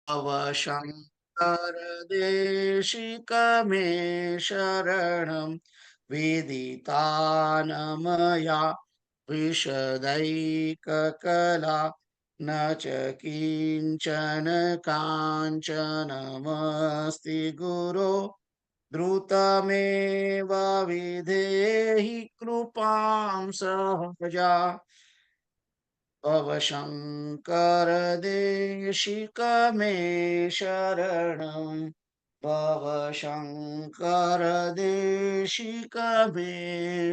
शङ्कर देशिकमे शरणं विदितानमया विशदैककला न च किञ्चन काञ्चनमस्ति गुरो द्रुतमेव विधेहि कृपां सहजा भव शङ्कर देशिकमे शरणं भव शङ्कर देशिकमे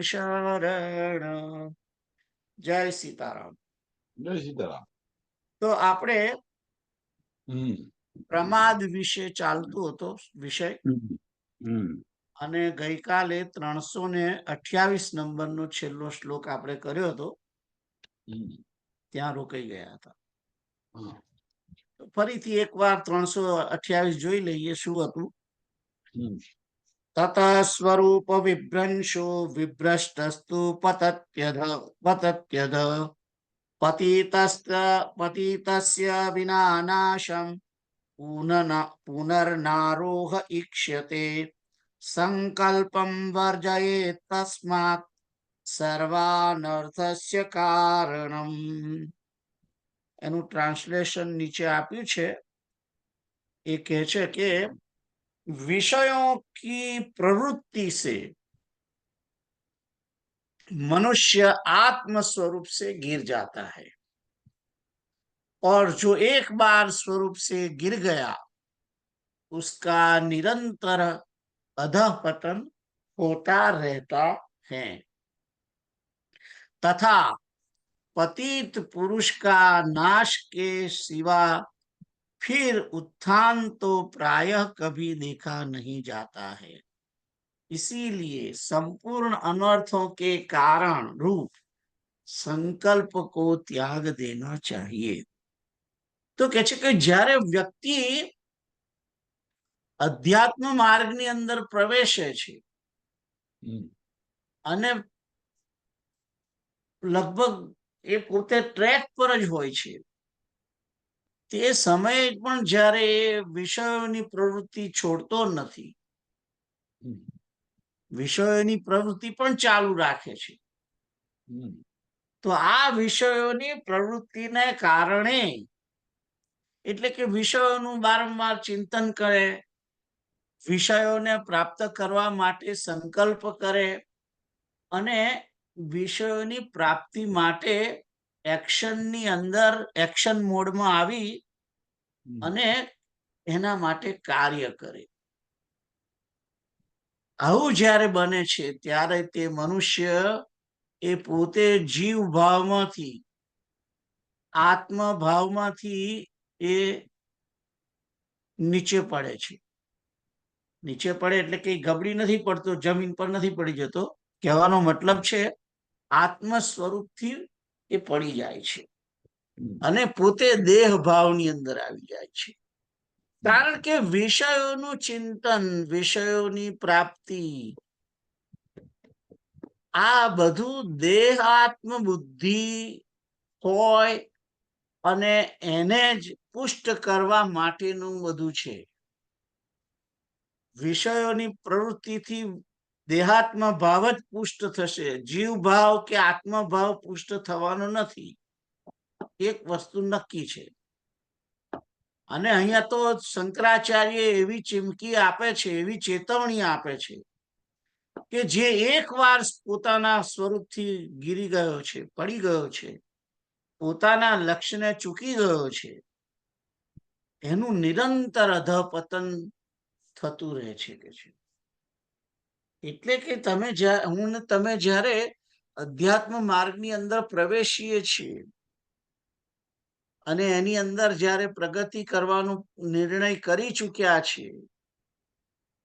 शरणं જય સીતારામ. જય સીતારામ. તો આપણે હમ પ્રમાદ વિશે ચાલતો હતો વિષય, હમ અને ગઈકાલે 328 નંબરનો છેલ્લો શ્લોક આપણે કર્યો હતો, ત્યાં રોકાઈ ગયા હતા. ફરીથી એકવાર 328 જોઈ લઈએ શું હતું. તત સ્વરૂપ વિભ્રંશો વિભ્રષ્ટસ્તુ પતત્યધ પતિતસ્ય વિનાનાશમ પુનર્નારોહ ઈક્ષ્યતે સંકલ્પમ વર્જયેત તસ્માત સર્વાનર્થસ્ય કારણમ. એનું ટ્રાન્સલેશન નીચે આપ્યું છે. એ કહે છે કે विषयों की प्रवृत्ति से मनुष्य आत्म स्वरूप से गिर जाता है, और जो एक बार स्वरूप से गिर गया उसका निरंतर अधःपतन होता रहता है, तथा पतित पुरुष का नाश के सिवा फिर उत्थान तो प्रायः कभी देखा नहीं जाता है. इसीलिए संपूर्ण अनर्थों के कारण रूप संकल्प को त्याग देना चाहिए. तो कहे છે કે જ્યારે વ્યક્તિ અધ્યાત્મ માર્ગની અંદર પ્રવેશે છે અને લગભગ એ પોતે ટ્રેક પર જ હોય છે, તે સમયે પણ જ્યારે એ વિષયોની પ્રવૃત્તિ છોડતો નથી, વિષયોની પ્રવૃત્તિ પણ ચાલુ રાખે છે. તો આ વિષયોની પ્રવૃત્તિને કારણે, એટલે કે વિષયોનું વારંવાર ચિંતન કરે, વિષયોને પ્રાપ્ત કરવા માટે સંકલ્પ કરે અને વિષયોની પ્રાપ્તિ માટે એક્શનની અંદર એક્શન મોડમાં આવી અને એના માટે કાર્ય કરે. આવું જ્યારે બને છે ત્યારે તે મનુષ્ય એ પોતે જીવ ભાવમાંથી, આત્મભાવમાંથી એ નીચે પડે છે. નીચે પડે એટલે કે ગબડી નથી પડતો, જમીન પર નથી પડી જતો. કહેવાનો મતલબ છે આત્મ સ્વરૂપથી એ પડી જાય છે અને પોતે દેહ ભાવની અંદર આવી જાય છે. કારણ કે વિષયોનું ચિંતન, વિષયોની પ્રાપ્તિ, આ બધું દેહાત્મ બુદ્ધિ હોય અને એને જ પુષ્ટ કરવા માટેનું બધું છે. વિષયોની પ્રવૃત્તિથી દેહાત્મ ભાવ જ પુષ્ટ થશે, જીવ ભાવ કે આત્મભાવ પુષ્ટ થવાનો નથી. એક વસ્તુ નક્કી છે. અને અહીંયા તો શંકરાચાર્ય એવી ચીમકી આપે છે, એવી ચેતવણી આપે છે કે જે એકવાર પોતાના સ્વરૂપથી ગીરી ગયો છે, પડી ગયો છે, પોતાના લક્ષ્યને ચૂકી ગયો છે, એનું નિરંતર અધઃપતન થતું રહે છે. કે છે એટલે કે તમે જ્યારે અધ્યાત્મ માર્ગની અંદર પ્રવેશીએ છીએ અને એની અંદર જ્યારે પ્રગતિ કરવાનો નિર્ણય કરી ચૂક્યા છે,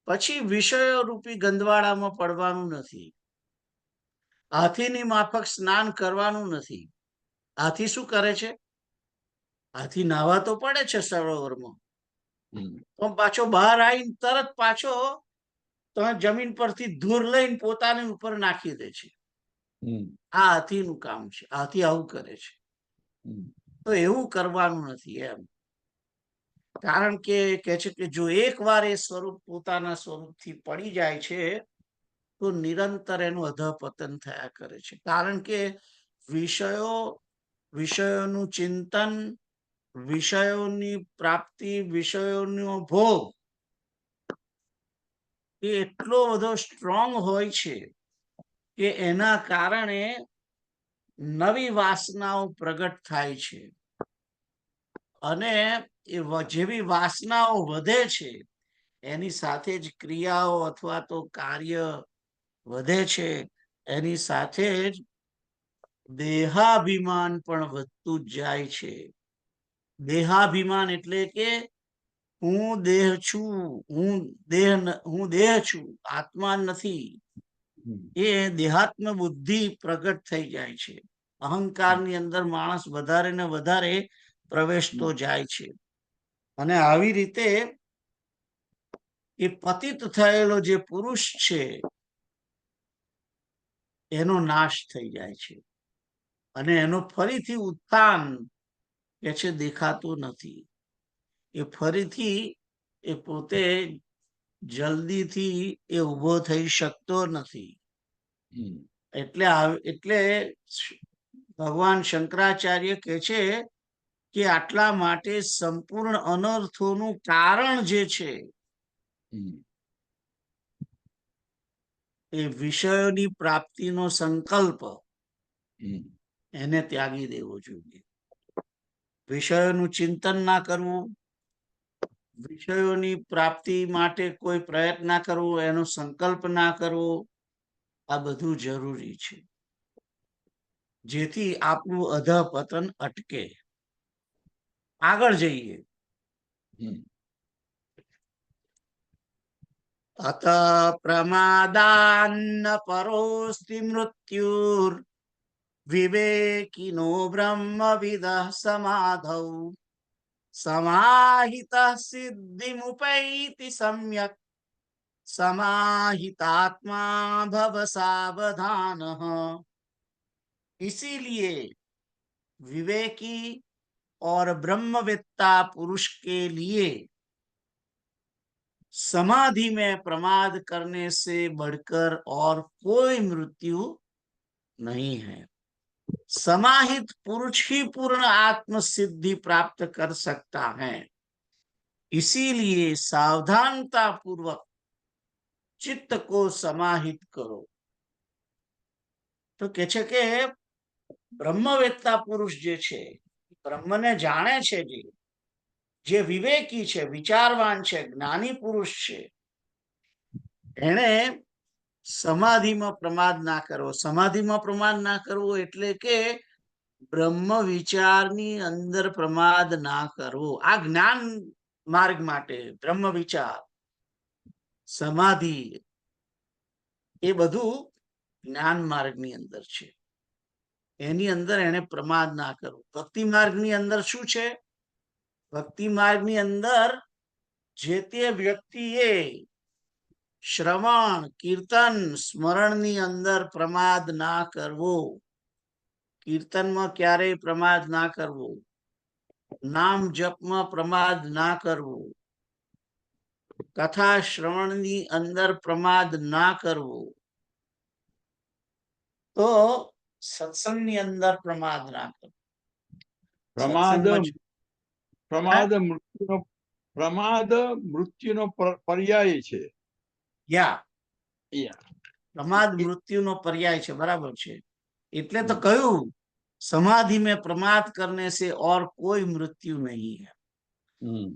પછી વિષયો રૂપી ગંદવાડામાં પડવાનું નથી. હાથીની માફક સ્નાન કરવાનું નથી. હાથી શું કરે છે? હાથી નાહવા તો પડે છે સરોવરમાં, પણ પાછો બહાર આવીને તરત પાછો જમીન પરથી ધૂળ લઈને પોતાની ઉપર નાખી દે છે. આ હાથીનું કામ છે. હાથી આવું કરે છે. તો એવું કરવાનું નથી એમ. કારણ કે કહે છે કે જો એકવાર એ સ્વરૂપ પોતાના સ્વરૂપથી પડી જાય છે તો નિરંતર એનું અધઃપતન થયા કરે છે. કારણ કે વિષયોનું ચિંતન, વિષયોની પ્રાપ્તિ, વિષયોનો ભોગ એ એટલો બધો સ્ટ્રોંગ હોય છે કે એના કારણે નવી વાસનાઓ પ્રગટ થાય છે અને જેવી વાસનાઓ વધે છે એની સાથે જ ક્રિયાઓ અથવા તો કાર્ય વધે છે, એની સાથે જ દેહાભિમાન પણ વધતું જ જાય છે. દેહાભિમાન એટલે કે હું દેહ છું, હું દેહ છું, આત્મા નથી. એ દેહાત્મ બુદ્ધિ પ્રગટ થઈ જાય છે. અહંકારની અંદર માણસ વધારે ને વધારે પ્રવેશતો જાય છે અને આવી રીતે એ પતિત થયેલો જે પુરુષ છે એનો નાશ થઈ જાય છે અને એનો ફરીથી ઉત્થાન કે છે દેખાતું નથી. એ ફરીથી એ પોતે જલ્દીથી એ ઉભો થઈ શકતો નથી. એટલે ભગવાન શંકરાચાર્ય કહે છે કે આટલા માટે સંપૂર્ણ અનર્થોનું કારણ જે છે એ વિષયોની પ્રાપ્તિનો સંકલ્પ એને ત્યાગી દેવો જોઈએ. વિષયોનું ચિંતન ના કરવું, વિષયોની પ્રાપ્તિ માટે કોઈ પ્રયત્ન ના કરવો, એનો સંકલ્પ ના કરવો, આ બધું જરૂરી છે જેથી આપણું અધઃપતન અટકે. આગળ જઈએ. અત પ્રમાદાન્ન પરોસ્તિ મૃત્યુર વિવેકિનો બ્રહ્મવિદઃ સમાધૌ સમાહિતઃ સિદ્ધિમુપૈતિ સમ્યક समाहितात्मा भव सावधानः. इसीलिए विवेकी और ब्रह्मवेत्ता पुरुष के लिए समाधि में प्रमाद करने से बढ़कर और कोई मृत्यु नहीं है. समाहित पुरुष ही पूर्ण आत्म सिद्धि प्राप्त कर सकता है. इसीलिए सावधानता पूर्वक चित्त को समाहित करो. તો કે છે કે બ્રહ્મવેત્તા પુરુષ જે છે, બ્રહ્મને જાણે છે, જે વિવેકી છે, વિચારવાન છે, જ્ઞાની પુરુષ છે, એને સમાધિમાં પ્રમાદ ના કરવો. સમાધિમાં પ્રમાદ ના કરવો એટલે કે બ્રહ્મ વિચારની અંદર પ્રમાદ ના કરવો. આ જ્ઞાન માર્ગ માટે બ્રહ્મ વિચાર, સમાધિ એ બધું જ્ઞાન માર્ગની અંદર છે. એની અંદર એને પ્રમાદ ના કરવો. ભક્તિ માર્ગની અંદર શું છે? ભક્તિ માર્ગની અંદર જે તે વ્યક્તિએ શ્રવણ, કીર્તન, સ્મરણની અંદર પ્રમાદ ના કરવો. કીર્તનમાં ક્યારેય પ્રમાદ ના કરવો, નામ જપમાં પ્રમાદ ના કરવો, કથા શ્રવણની અંદર પ્રમાદ ના કરવો, તો સત્સંગની અંદર પ્રમાદ ના કરવો. પ્રમાદ મૃત્યુનો પર્યાય છે. પ્રમાદ મૃત્યુનો પર્યાય છે. બરાબર છે. એટલે તો કહ્યું સમાધિ में प्रमाद करने से और कोई मृत्यु नहीं है.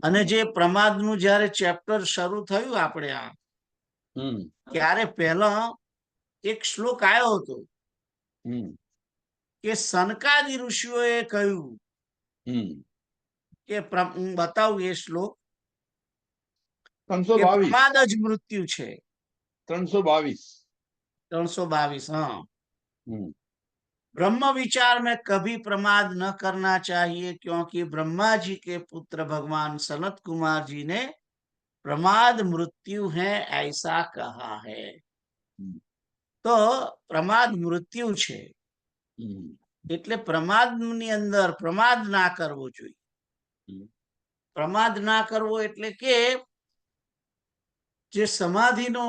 અને જે પ્રમાદનું જ્યારે ચેપ્ટર શરૂ થયું આપણે આ ત્યારે પહેલા એક શ્લોક આવ્યો હતો કે સનકાદી ઋષિઓએ કહ્યું કે હું બતાવું એ શ્લોક, પ્રમાદ જ મૃત્યુ છે. 322. हाँ. ब्रह्म विचार में कभी प्रमाद न करना चाहिए क्योंकि ब्रह्मा जी के पुत्र भगवान सनत कुमार जी ने प्रमाद मृत्यु है ऐसा कहा है. तो प्रमाद मृत्यु છે એટલે પ્રમાદની અંદર પ્રમાદ ના કરવો જોઈએ. પ્રમાદ ના કરવો એટલે કે જે સમાધિનો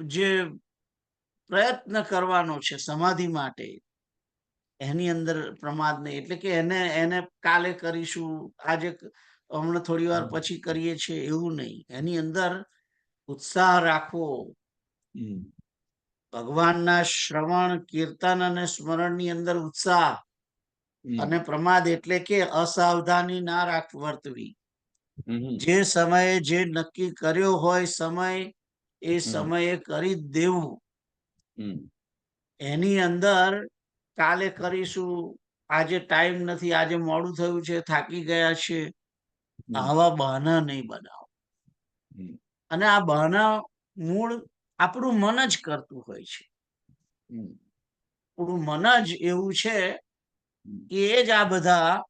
જે પ્રયત્ન કરવાનો છે સમાધિ માટે, એની અંદર પ્રમાદ નહીં. એટલે કે એને કાલે કરીશું, આજે હમણાં થોડી વાર પછી કરીએ છીએ, એવું નહીં. એની અંદર ઉત્સાહ રાખવો, ભગવાનના શ્રવણ કીર્તન અને સ્મરણની અંદર ઉત્સાહ. અને પ્રમાદ એટલે કે અસાવધાની ના વર્તવી. જે સમયે જે નક્કી કર્યો હોય સમય, એ સમયે કરી દેવું. એની અંદર કાલે કરીશું, આજે ટાઈમ નથી, આજે મોડું થયું છે, થાકી ગયા છે, આવા બહાના નહીં બનાવો. અને આ બહાના મૂળ આપણું મન જ કરતું હોય છે. આપણું મન જ એવું છે કે એ જ આ બધા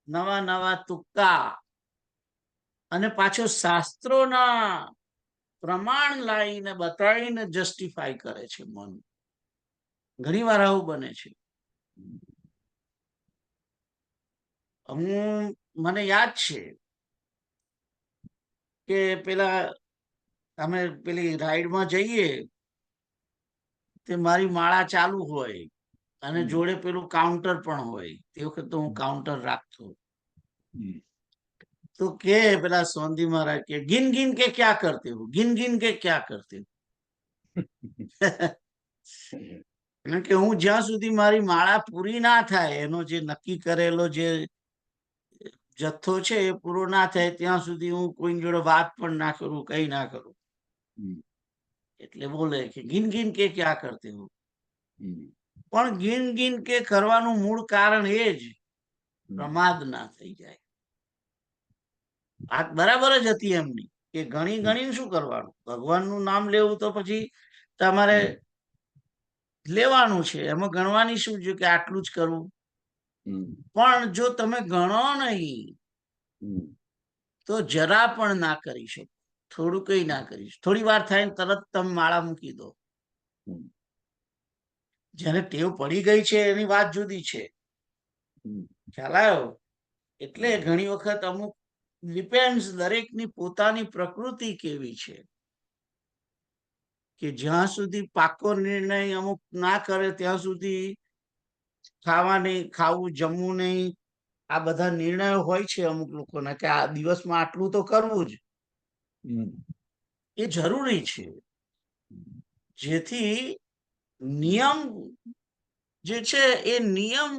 નવા નવા તુક્કા અને પાછો શાસ્ત્રોના પ્રમાણ લાવીને બતાવીને જસ્ટિફાય કરે છે મન. ઘણી વાર આવું બને છે. મને યાદ છે કે પેલા અમે પેલી રાઈડમાં જઈએ, તે મારી માળા ચાલુ હોય અને જોડે પેલું કાઉન્ટર પણ હોય. તે વખતે હું કાઉન્ટર રાખતો. તો કે પેલા સોંધી મહારાજ કે ગિન ગિન કે ક્યાં કરતે હો, ગિન ગિન કે ક્યાં કરતે હો. કે હું જ્યાં સુધી મારી માળા પૂરી ના થાય, એનો જે નક્કી કરેલો જે જથ્થો છે એ પૂરો ના થાય ત્યાં સુધી હું કોઈ જોડે વાત પણ ના કરું, કઈ ના કરું. એટલે બોલે કે ગિન ગિન કે ક્યાં કરતે હો. પણ ગિન ગિન કે કરવાનું મૂળ કારણ એ જ પ્રમાદ ના થઈ જાય. વાત બરાબર જ હતી એમની કે ગણી ગણી શું કરવાનું, ભગવાનનું નામ લેવું તો પછી તમારે લેવાનું છે, એમાં ગણવાની શું છે કે આટલું જ કરવું. પણ જો તમે ગણો નહીં તો જરા પણ ના કરી શકો, થોડું કઈ ના કરી શકો. થોડી વાર થાય તરત તમે માળા મૂકી દો. જેને ટેવ પડી ગઈ છે એની વાત જુદી છે, ખ્યાલ આવ્યો? એટલે ઘણી વખત અમુક ડિપેન્ડ્સ, દરેકની પોતાની પ્રકૃતિ કેવી છે, કે જ્યાં સુધી પાકો નિર્ણય અમુક ના કરે ત્યાં સુધી ખાવા નહીં, ખાવું, જમવું નહીં, આ બધા નિર્ણયો હોય છે અમુક લોકોના કે આ દિવસમાં આટલું તો કરવું જ. એ જરૂરી છે, જેથી નિયમ જે છે એ નિયમ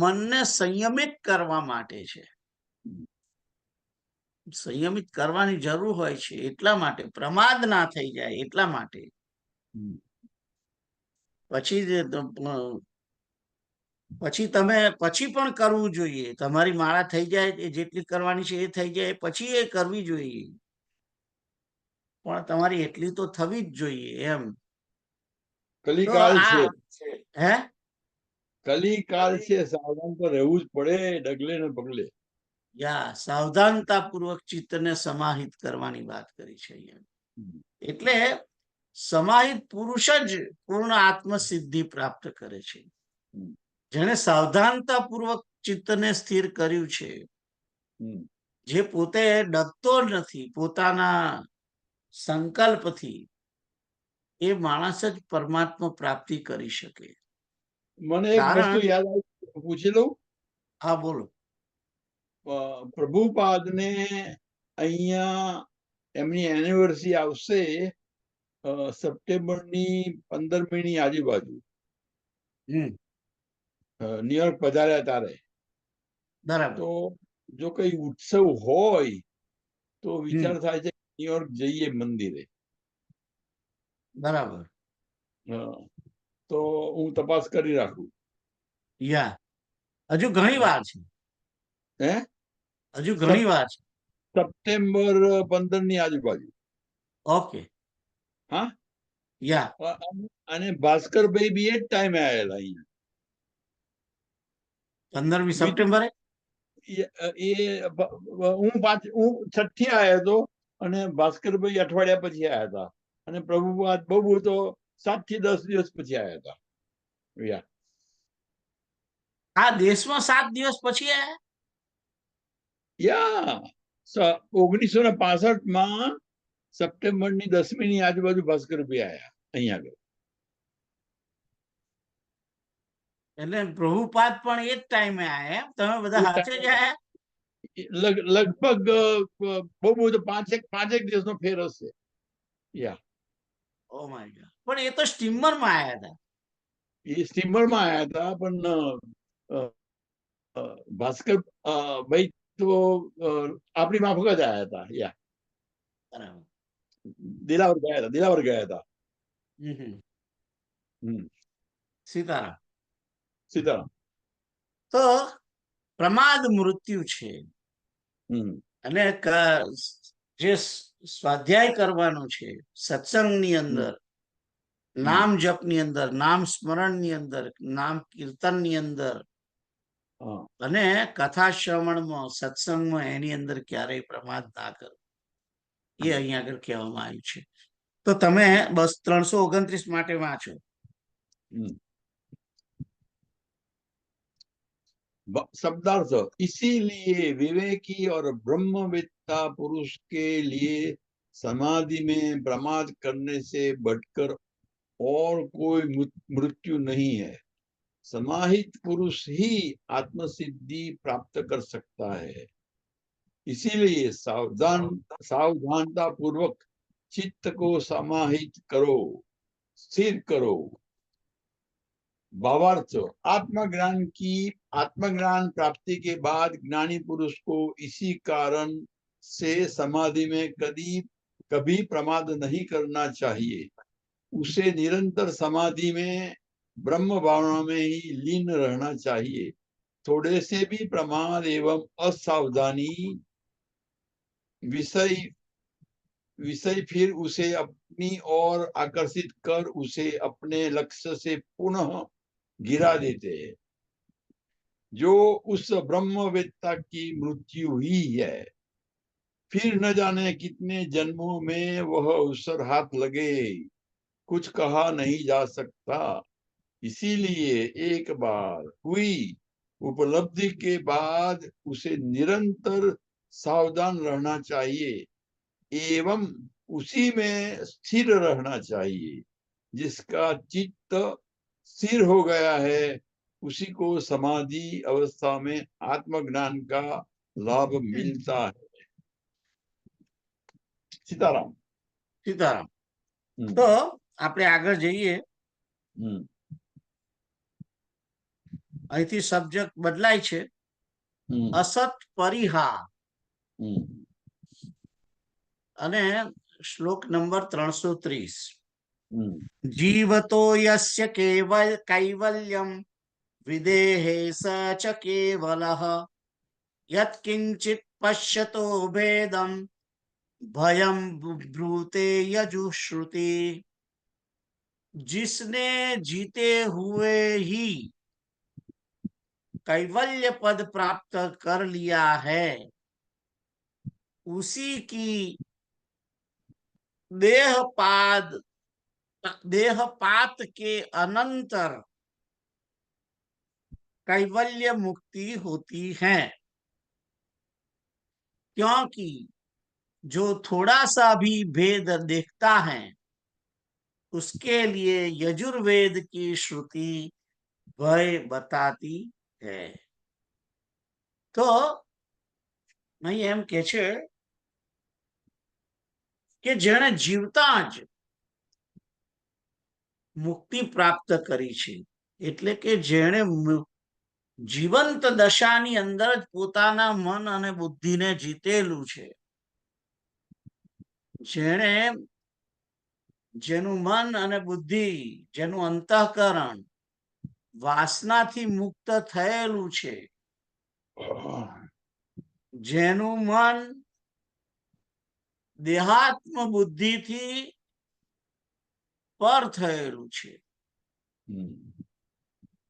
મનને સંયમિત કરવા માટે છે. સંયમિત કરવાની જરૂર હોય છે, એટલા માટે પ્રમાદ ના થઈ જાય એટલા માટે. પછી તમે પછી પણ કરવું જોઈએ. તમારી માળા થઈ જાય, જેટલી કરવાની છે એ થઈ જાય પછી એ કરવી જોઈએ, પણ તમારી એટલી તો થવી જ જોઈએ. એમ કલિકાલ છે, હે કલિકાલ છે, સાવધાન તો રહેવું જ પડે, ડગલે ને પગલે. સાવધાનતા પૂર્વક ચિત્તને સમાહિત કરવાની વાત કરી છે અહીંયા. એટલે સમાહિત પુરુષ જ પૂર્ણ આત્મસિદ્ધિ પ્રાપ્ત કરે છે. જેને સાવધાનતા પૂર્વક ચિત્તને સ્થિર કર્યું છે, જે પોતે ડરતો નથી પોતાના સંકલ્પથી, એ માણસ જ પરમાત્મા પ્રાપ્તિ કરી શકે. મને એક વસ્તુ યાદ આવી, પૂછી લઉં? હા, બોલો. પ્રભુપાદને અહીંયા એમની એનિવર્સરી આવશે સપ્ટેમ્બરની 15મીની આજુબાજુ, ન્યુયોર્ક પધાર્યા ત્યારે. બરાબર. તો જો કઈ ઉત્સવ હોય તો વિચાર થાય છે ન્યુયોર્ક જઈએ મંદિરે. બરાબર. તો હું તપાસ કરી રાખું. હજુ ઘણી વાર છે. હજુ ઘણી વાર છે. સપ્ટેમ્બર 15ની આજુબાજુ. ઓકે. હા, અને ભાસ્કરભાઈ બી એ જ ટાઈમે આવેલા અહીંયા 15મી સપ્ટેમ્બરે. હું 6ઠ્ઠી આવ્યો હતો અને ભાસ્કરભાઈ અઠવાડિયા પછી આવ્યા હતા, અને પ્રભુપાદ બહુ તો 7 થી 10 દિવસ પછી આવ્યા હતા. આ દેશમાં 7 દિવસ પછી આવ્યા. યા 1965 સપ્ટેમ્બરની 10મી આજુબાજુ ભાસ્કરભાઈ આયા અહીંયા આગળ. એટલે પ્રભુપાદ પણ એ જ ટાઈમે આયા એમ? તમે બધા હાથે જ આયા? લગભગ બહુ બહુ તો પાંચેક દિવસનો ફેર હશે. યા ઓ માય ગોડ. પણ એ તો સ્ટીમર માં આયા હતા. એ સ્ટીમરમાં આયા હતા, પણ ભાસ્કર ભાઈ તો આપણી માફક જ આયા હતા. યા બરાબર. દિલાવર ગયા હતા. સીતારામ. સીતારામ. તો પ્રમાદ મૃત્યુ છે અને જે સ્વાધ્યાય કરવાનું છે સત્સંગની અંદર, નામ જપની અંદર, નામ સ્મરણની અંદર, નામ કીર્તનની અંદર અને કથા શ્રવણમાં, સત્સંગમાં, એની અંદર ક્યારેય પ્રમાદ ના કરો, એ અહીંયા આગળ કહેવામાં આવ્યું છે. તો તમે બસ 329 માટે વાંચો. शब्दार्थ, इसीलिए विवेकी और ब्रह्मवेत्ता पुरुष के लिए समाधि में प्रमाद करने से बढ़कर और कोई मृत्यु नहीं है. समाहित पुरुष ही आत्मसिद्धि प्राप्त कर सकता है. इसीलिए सावधानता पूर्वक चित्त को समाहित करो, स्थिर करो. भावार्थ, आत्मज्ञान प्राप्ति के बाद ज्ञानी पुरुष को इसी कारण से समाधि में कभी प्रमाद नहीं करना चाहिए. उसे निरंतर समाधि में ब्रह्म भावना में ही लीन रहना चाहिए. थोड़े से भी प्रमाद एवं असावधानी विषय फिर उसे अपनी ओर आकर्षित कर उसे अपने लक्ष्य से पुनः गिरा देते हैं. जो उस ब्रह्मवेत्ता की मृत्यु ही है. फिर न जाने कितने जन्मों में वह अवसर हाथ लगे, कुछ कहा नहीं जा सकता. इसीलिए एक बार हुई उपलब्धि के बाद उसे निरंतर सावधान रहना चाहिए एवं उसी में स्थिर रहना चाहिए. जिसका चित्त स्थिर हो गया है उसी को समाधि अवस्था में आत्मज्ञान का लाभ मिलता है. सीताराम. સીતારામ. તો આપણે આગળ જઈએ. અહીંથી સબ્જેક્ટ બદલાય છે. અસત પરિહા અને શ્લોક નંબર 330. જીવતો યસ્ય કૈવલ્યમ વિદેહે સ ચ કેવલઃ યત્કિંચિત પશ્યતો ભેદમ भयम ब्रूते यजुश्रुति. जिसने जीते हुए ही कैवल्य पद प्राप्त कर लिया है उसी की देहपात के अनंतर कैवल्य मुक्ति होती है. क्योंकि जो थोड़ा सा भी भेद देखता है उसके लिए यजुर्वेद की श्रुति भय बताती है. तो नहीं एम के छे कि जेने जीवता ज मुक्ति प्राप्त करी छे, एटले के जेने जीवंत दशानी अंदर ज पोताना मन अने बुद्धि ने जीतेलू छे, जेने जेनु मन अने बुद्धि, जेनु अंतःकरण वासना थी मुक्त थयेलू छे, जेनु मन देहात्म बुद्धि थी पर थयेलू छे,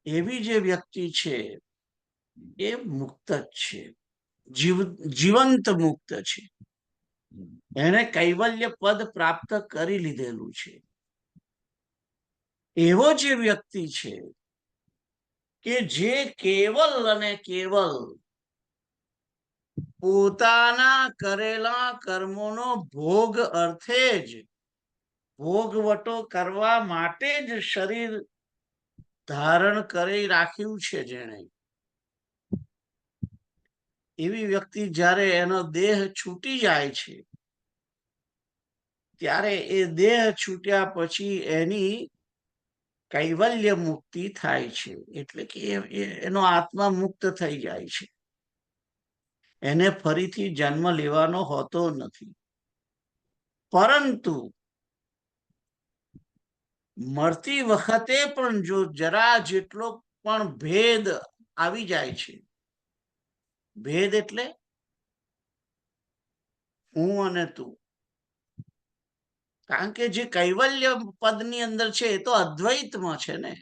एवी जे व्यक्ति छे ए मुक्त छे, जीवंत मुक्त छे. એને કૈવલ્ય પદ પ્રાપ્ત કરી લીધેલું છે. એવો જે વ્યક્તિ છે કે જે કેવલ અને કેવલ પોતાના કરેલા કર્મોનો ભોગ અર્થે જ, ભોગવટો કરવા માટે જ શરીર ધારણ કરી રાખ્યું છે જેણે, એવી વ્યક્તિ જ્યારે એનો દેહ છૂટી જાય છે ત્યારે એ દેહ છૂટ્યા પછી એની કૈવલ્ય મુક્તિ થાય છે, એટલે કે એનો આત્મા મુક્ત થઈ જાય છે, એને ફરીથી જન્મ લેવાનો હોતો નથી. પરંતુ મરતી વખતે પણ જો જરા જેટલો પણ ભેદ આવી જાય છે, ભેદ એટલે હું અને તું, કારણ કે જે કૈવલ્ય પદની અંદર છે એ તો અદ્વૈતમાં છે ને,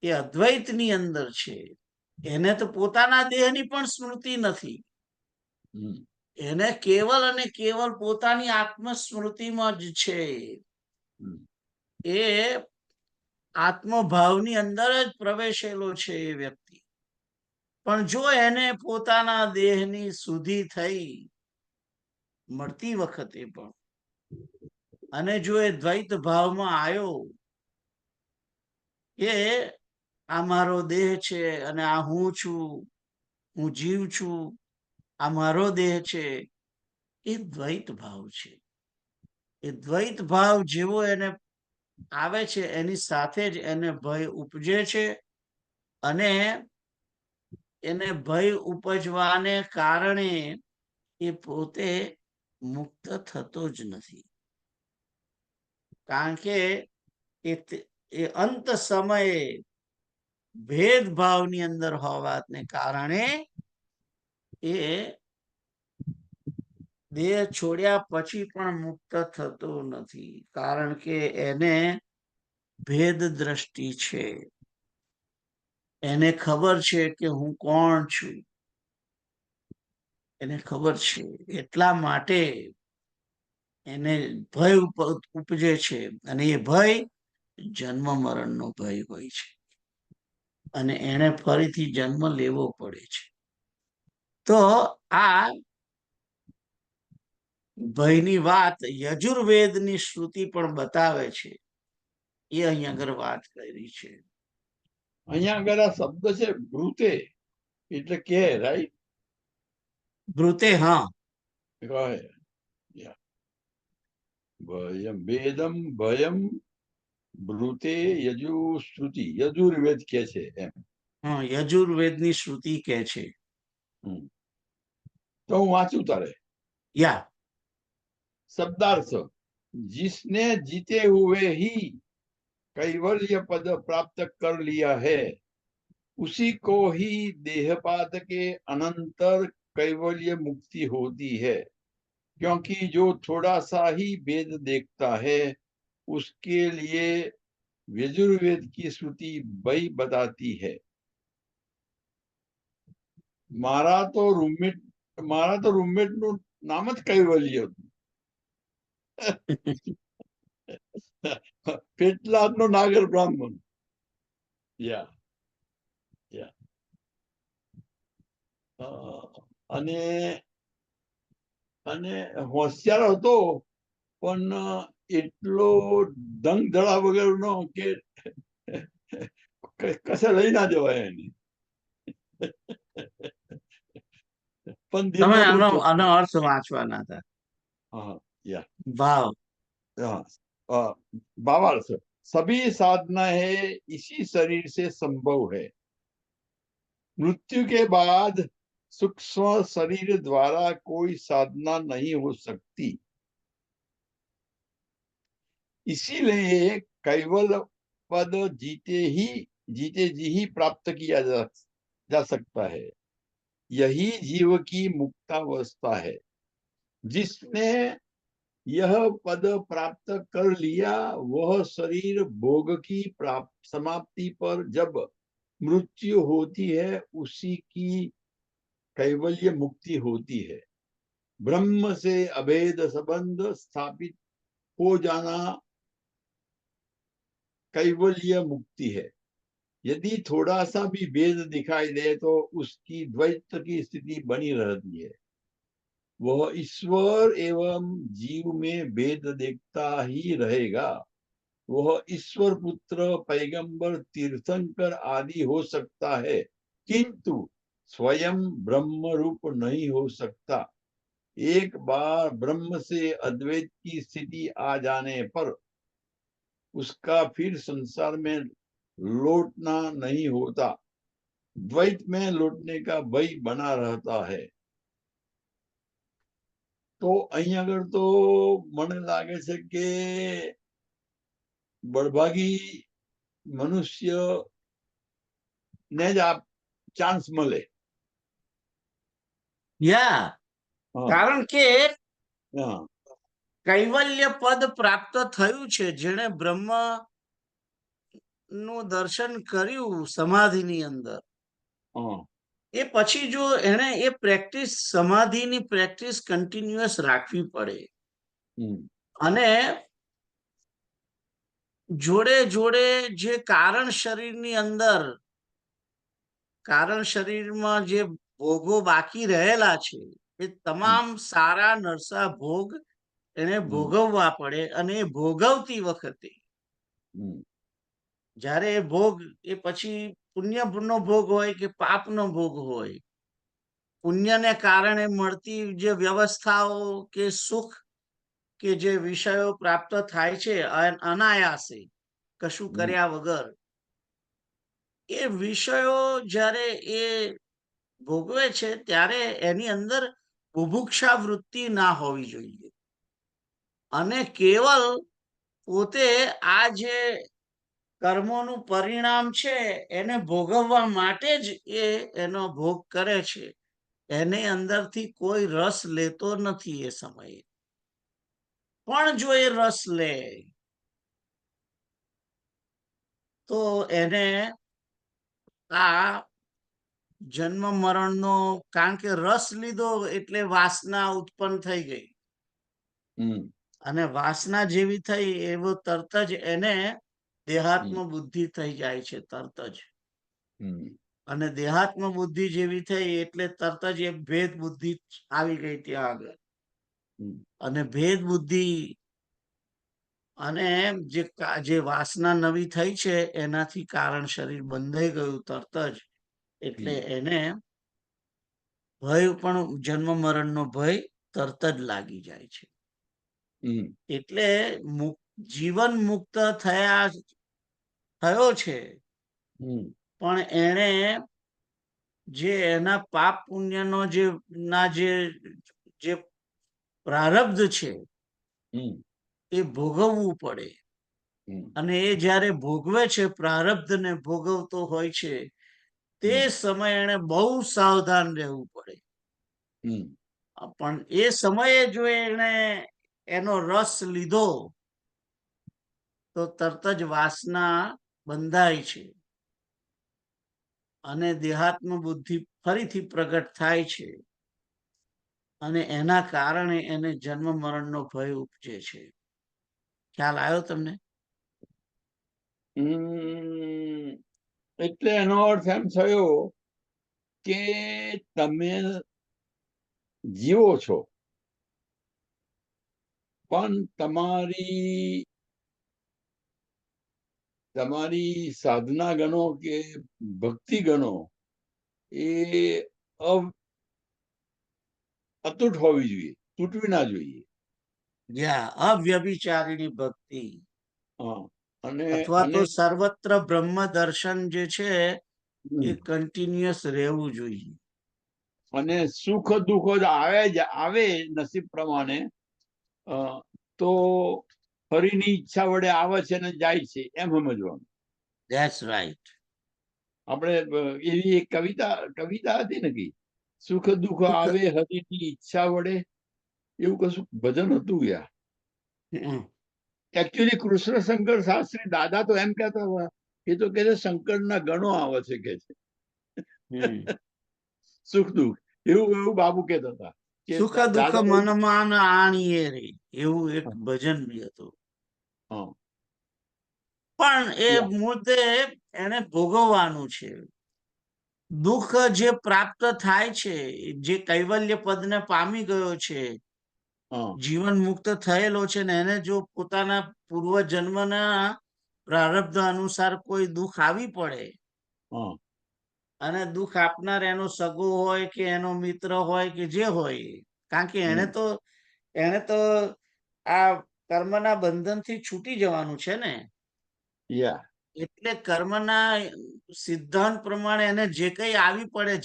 એ અદ્વૈતની અંદર છે, એને તો પોતાના દેહની પણ સ્મૃતિ નથી, એને કેવલ અને કેવલ પોતાની આત્મસ્મૃતિમાં જ છે. એ આત્મભાવની અંદર જ પ્રવેશેલો છે એ વ્યક્તિ. પણ જો એને પોતાના દેહની સુધી થઈ મળતી વખતે પણ, અને જો એ દ્વૈત ભાવમાં આવ્યો કે આ મારો દેહ છે અને આ હું છું, હું જીવ છું, આ મારો દેહ છે, એ દ્વૈત ભાવ છે. એ દ્વૈત ભાવ જેવો એને આવે છે એની સાથે જ એને ભય ઉપજે છે, અને એને ભય ઉપજવાને કારણે એ પોતે મુક્ત થતો જ નથી, કારણ કે એ અંત સમયે ભેદભાવની અંદર હોવાને કારણે એ દેહ છોડ્યા પછી પણ મુક્ત થતો નથી, કારણ કે એને ભેદ દ્રષ્ટિ છે, એને ખબર છે કે હું કોણ છું, એને ખબર છે, એટલા માટે એને ભય ઉપજે છે, અને એ ભય જન્મ મરણનો ભય હોય છે, અને એને ફરીથી જન્મ લેવો પડે છે. તો આ ભયની વાત યજુર્વેદની શ્રુતિ પણ બતાવે છે, એ અહીંયા આગળ વાત કરી છે. અહીંયા આગળ આ શબ્દ છે બ્રુતે, એટલે કે રાઈટ, બ્રુતે, હા, ભયમ વેદમ ભયમ બ્રુતે યજુશ્રુતિ, યજુર્વેદ કે છે એમ. હા, યજુર્વેદની શ્રુતિ કે છે. તો હું વાંચું તારે. યા शब्दार्थ, जिसने जीते हुए ही कैवल्य पद प्राप्त कर लिया है, उसी को ही देहपात के अनंतर कैवल्य मुक्ति होती है, क्योंकि जो थोड़ा सा ही भेद देखता है उसके लिए यजुर्वेद की श्रुति वही बताती है. મારા તો રૂમમેટ નું નામ જ કૈવલ્ય હતું. પેટલાદ નો નાગર બ્રાહ્મણ. યા અને અને હોશિયાર હતો, પણ એટલો દંગ ધડા વગરનો કે કશે લઈ ના જવાય એને. પણ તમે દિલમાં બહુ આનો અર્થ વાંચવાના હતા. हाँ या ભાવ, भावार्थ, सभी साधना है इसी शरीर से संभव है, मृत्यु के बाद सूक्ष्म शरीर द्वारा कोई साधना नहीं हो सकती, इसीलिए कैवल पद जीते जी ही प्राप्त किया जा सकता है. यही जीव की मुक्तावस्था है. जिसने यह पद प्राप्त कर लिया, वह शरीर भोग की समाप्ति पर जब मृत्यु होती है, उसी की कैवल्य मुक्ति होती है. ब्रह्म से अभेद संबंध स्थापित हो जाना कैवल्य मुक्ति है. यदि थोड़ा सा भी भेद दिखाई दे तो उसकी द्वैत की स्थिति बनी रहती है। वह ईश्वर एवं जीव में भेद देखता ही रहेगा। वह ईश्वर पुत्र पैगंबर तीर्थंकर आदि हो सकता है, किंतु स्वयं ब्रह्म रूप नहीं हो सकता। एक बार ब्रह्म से अद्वैत की स्थिति आ जाने पर उसका फिर संसार में लौटना नहीं होता। द्वैत में लौटने का भय बना रहता है। तो અહીં આગળ તો મને લાગે છે કે બળભાગી મનુષ્ય ને જ આ ચાન્સ મળે. કારણ કે હા, કૈવલ્ય પદ પ્રાપ્ત થયું છે, જેણે બ્રહ્મ નું દર્શન કર્યું સમાધિની અંદર, હા, એ પછી જો એને એ પ્રેક્ટિસ, સમાધિની પ્રેક્ટિસ કન્ટિન્યુઅસ રાખવી પડે. અને જોડે જોડે જે કારણ શરીરની અંદર, કારણ શરીરમાં જે ભોગો બાકી રહેલા છે, એ તમામ સારા નરસા ભોગ એને ભોગવવા પડે. અને એ ભોગવતી વખતે જ્યારે એ ભોગ, એ પછી પુણ્યનો ભોગ હોય કે પાપનો ભોગ હોય, પુણ્યને કારણે મળતી જે વ્યવસ્થાઓ કે સુખ કે જે વિષયો પ્રાપ્ત થાય છે અનાયાસે, કશું કર્યા વગર, એ વિષયો જ્યારે એ ભોગવે છે ત્યારે એની અંદર બુભુક્ષા વૃત્તિ ના હોવી જોઈએ. અને કેવલ પોતે આ જે કર્મોનું પરિણામ છે એને ભોગવવા માટે જ એ એનો ભોગ કરે છે. એને અંદરથી કોઈ રસ લેતો નથી એ સમયે. પણ જો એ રસ લે તો એને આ જન્મ મરણનો, કારણ કે રસ લીધો એટલે વાસના ઉત્પન્ન થઈ ગઈ. અને વાસના જેવી થઈ એવો તરત જ એને દેહાત્મ બુદ્ધિ થઈ જાય છે તરત જ. અને દેહાત્મ બુદ્ધિ જેવી થઈ એટલે તરત જ એ ભેદ બુદ્ધિ આવી ગઈ ત્યાં આગળ. અને ભેદ બુદ્ધિ અને જે વાસના નવી થઈ છે એનાથી કારણ શરીર બંધાઈ ગયું તરત જ. એટલે એને ભય પણ, જન્મ મરણનો ભય તરત જ લાગી જાય છે. એટલે જીવન મુક્ત થયો છે, પણ એને જે એના પાપ પુણ્યનો જે પ્રારબ્ધ છે એ ભોગવવું પડે. અને એ જ્યારે ભોગવે છે, પ્રારબ્ધને ભોગવતો હોય છે, તે સમયે એને બહુ સાવધાન રહેવું પડે. પણ એ સમયે જો એને એનો રસ લીધો તો તરત જ વાસના બંધાય છે અને દેહાત્મ બુદ્ધિ ફરીથી પ્રગટ થાય છે. અને એના કારણે એને જન્મ મરણનો ભય ઉપજે છે. ખ્યાલ આવ્યો તમને? એટલે એનો અર્થ એમ થયો કે તમે જીવો છો, પણ તમારી સાધના ગણો કે ભક્તિ ગણો એ અતૂટ હોવી જોઈએ, તૂટવી ના જોઈએ. અવ્યભિચારીની ભક્તિ, અને અથવા તો સર્વત્ર બ્રહ્મ દર્શન જે છે એ કન્ટિન્યુઅસ રહેવું જોઈએ. અને સુખ દુઃખ આવે નસીબ પ્રમાણે, તો ફરીની ઈચ્છા વડે આવે છે ને જાય છે એમ સમજવાનું. That's right. આપણે એવી એક કવિતા હતી ને કે સુખ દુઃખ આવે હરિની ઈચ્છા વડે, એવું કશું ભજન હતું યાર. એકચ્યુઅલી કૃષ્ણ શંકર શાસ્ત્રી દાદા તો એમ કહેતા હતા, એ તો કે છે શંકરના ગણો આવે છે કે છે સુખ દુઃખ, એવું બાબુ કહેતા હતા કે સુખ દુઃખ મનમાં આણીએ રે, એવું એક ભજન બી હતું. પણ એ Yeah. મુદ્દે એને ભોગવવાનું છે. દુઃખ જે પ્રાપ્ત થાય છે, જે કૈવલ્ય પદને પામી ગયો છે, હા જીવન મુક્ત થયેલો છે ને એને જો પોતાના પૂર્વ જન્મના પ્રારબ્ધ અનુસાર કોઈ દુઃખ આવી પડે હા અને દુઃખ આપનાર એનો સગો હોય કે એનો મિત્ર હોય કે જે હોય, કારણ કે એને તો આ કર્મના બંધનથી છૂટી જવાનું છે ને. Yeah. એટલે કર્મના સિદ્ધાંત પ્રમાણે એને જે કઈ આવી પડે,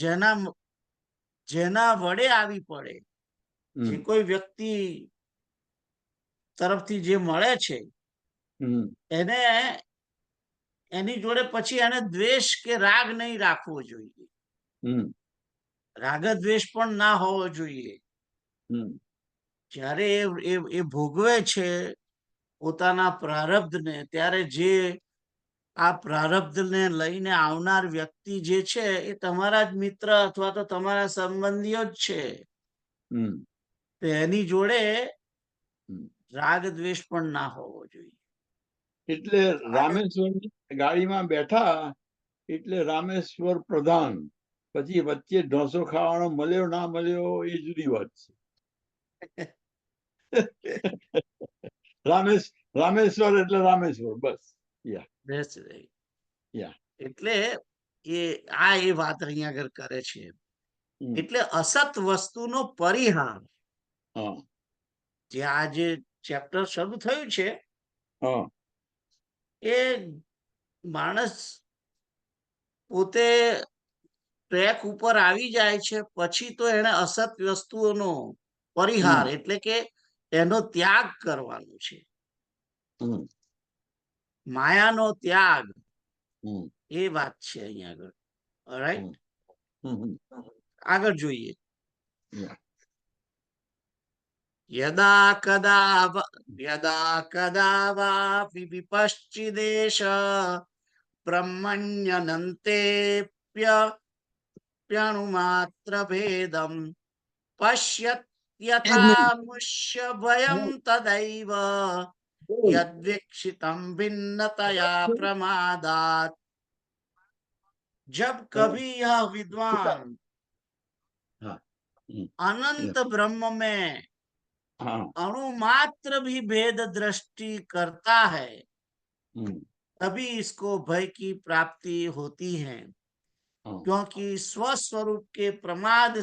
જેના વડે આવી પડે, જે હમ કોઈ વ્યક્તિ તરફથી જે મળે છે હમ એને એની જોડે પછી એને દ્વેષ કે રાગ નહીં રાખવો જોઈએ. હમ રાગ દ્વેષ પણ ના હોવો જોઈએ. હમ જ્યારે એ ભોગવે છે પોતાના પ્રારબ્ધને, ત્યારે જે આ પ્રારબ્ધને લઈને આવનાર વ્યક્તિ જે છે એ તમારા જ મિત્ર અથવા તો તમારા સંબંધીઓ જ છે. હમ તો એની જોડે હમ. રાગ દ્વેષ પણ ના હોવો જોઈએ. એટલે રામેશ્વર ગાડીમાં બેઠા એટલે રામેશ્વર પ્રધાન, પછી વચ્ચે ઢોસો ખાવાનો મળ્યો ના મળ્યો એ જુદી વાત છે. રામેશ્વર એટલે રામેશ્વર, બસ. That's right. Yeah. એટલે એ વાત અહીંયા આગળ કરે છે. હમ. એટલે અસત વસ્તુનો પરિહાર, હા જે આ જે ચેપ્ટર શરૂ થયું છે હા એ માણસ પોતે ટ્રેક ઉપર આવી જાય છે પછી તો એને અસત વસ્તુઓનો પરિહાર એટલે કે એનો ત્યાગ કરવાનો છે. હમ માયાનો ત્યાગ, હમ એ વાત છે અહીંયા આગળ. ઓલરાઈટ, હમ આગળ જોઈએ. Yeah. યદા કદા વાપી વિપશ્ચિદેશ બ્રહ્મણ્યનંતેપ્યણુમાત્ર ભેદમ પશ્યત્યથા મુષ્ય ભયમ તદૈવ यद्वीक्षितं भिन्नतया प्रमादात. जब कभी यह विद्वान हाँ. अनंत ब्रह्म में हाँ. अणु मात्र भी भेद दृष्टि करता है तभी इसको भय की प्राप्ति होती है, क्योंकि स्वस्वरूप के प्रमाद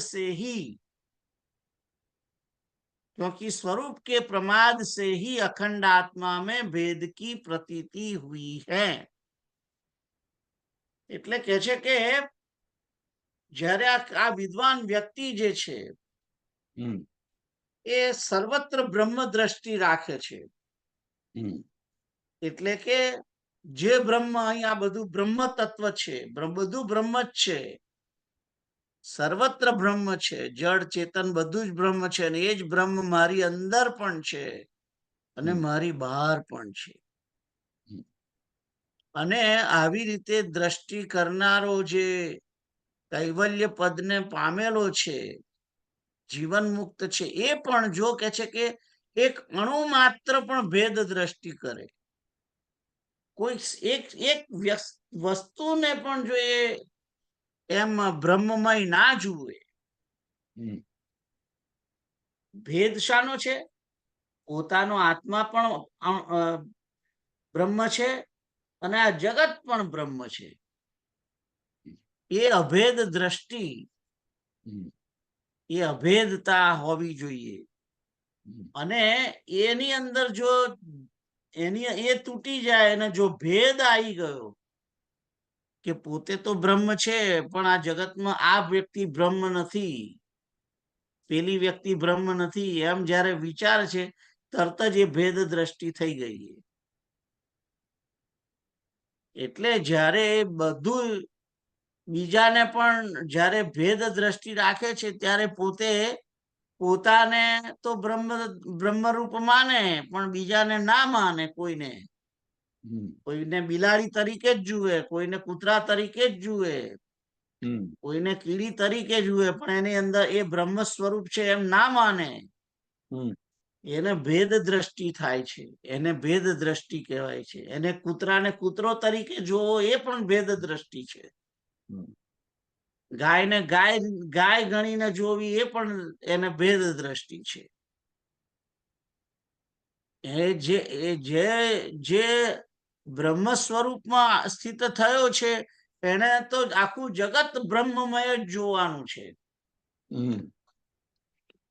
से ही अखंड आत्मा में भेद की प्रतीति हुई है. એટલે કે છે કે જ્યારે આ વિદ્વાન વ્યક્તિ જે છે એ સર્વત્ર બ્રહ્મ દ્રષ્ટિ રાખે છે. એટલે કે જે બ્રહ્મ, અહીંયા બધું બ્રહ્મ તત્વ છે, બધું બ્રહ્મ જ છે, સર્વત્ર બ્રહ્મ છે, જળ ચેતન બધું જ બ્રહ્મ છે, અને એ જ બ્રહ્મ મારી અંદર પણ છે અને મારી બહાર પણ છે. અને આવી રીતે દ્રષ્ટિ કરનારો જે કૈવલ્ય પદને પામેલો છે, જીવન મુક્ત છે, એ પણ જો કે છે કે એક અણુ માત્ર પણ ભેદ દ્રષ્ટિ કરે, કોઈ એક વસ્તુને પણ જો એ એમ બ્રહ્મમય ના જુએ. ભેદ શાનો છે? પોતાનો આત્મા પણ બ્રહ્મ છે અને આ જગત પણ બ્રહ્મ છે. એ અભેદ દ્રષ્ટિ, એ અભેદતા હોવી જોઈએ. અને એની અંદર જો એ તૂટી જાય અને જો ભેદ આવી ગયો કે પોતે તો બ્રહ્મ છે પણ આ જગતમાં આ વ્યક્તિ બ્રહ્મ નથી, પેલી વ્યક્તિ બ્રહ્મ નથી, એમ જ્યારે વિચાર છે તરત જ એ ભેદ દ્રષ્ટિ થઈ ગઈ. એટલે જ્યારે બધું બીજાને પણ જ્યારે ભેદ દ્રષ્ટિ રાખે છે ત્યારે પોતાને તો બ્રહ્મરૂપ માને પણ બીજાને ના માને. કોઈને બિલાડી તરીકે જ જુએ, કોઈને કૂતરા તરીકે જ જુએ, કોઈને કીડી તરીકે જુએ, પણ એની અંદર એ બ્રહ્મ સ્વરૂપ છે એમ ના માને. એને ભેદ દ્રષ્ટિ થાય છે, એને ભેદ દ્રષ્ટિ કહેવાય છે. એને કૂતરાને કૂતરો તરીકે જોવો એ પણ ભેદ દ્રષ્ટિ છે. હમ. ગાયને ગાય ગાય ગણીને જોવી એ પણ એને ભેદ દ્રષ્ટિ છે. જે બ્રહ્મ સ્વરૂપમાં સ્થિત થયો છે એને તો આખું જગત બ્રહ્મમય જ જોવાનું છે. હમ.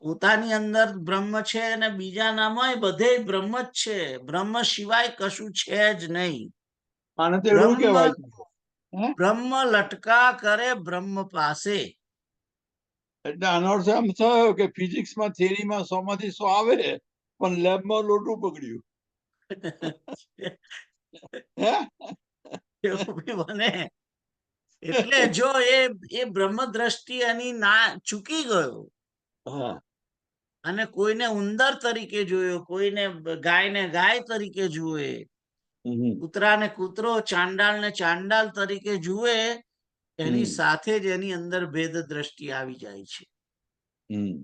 પોતાની અંદર બ્રહ્મ છે અને બીજાનામાં બધે બ્રહ્મ જ છે. બ્રહ્મ સિવાય કશું છે જ નહીં. આને તો એવું બ્રહ્મ કહેવાય છે. હે? બ્રહ્મ લટકા કરે બ્રહ્મ પાસે. એટલે આનો અર્થ એમ થયો કે ફિઝિક્સમાં થિયરીમાં 100 માંથી 100 આવે પણ લેબમાં લોટું પકડ્યું. હે? એવું બી બને. એટલે જો એ બ્રહ્મ દ્રષ્ટિ એની ના ચૂકી ગયો હા. અને કોઈને ઉંદર તરીકે જોયો, કોઈને ગાયને ગાય તરીકે જુએ, હમ. કૂતરાને કૂતરો, ચાંડાળને ચાંડાળ તરીકે જુએ, એની હમ. સાથે જ એની અંદર ભેદ દ્રષ્ટિ આવી જાય છે. હમ.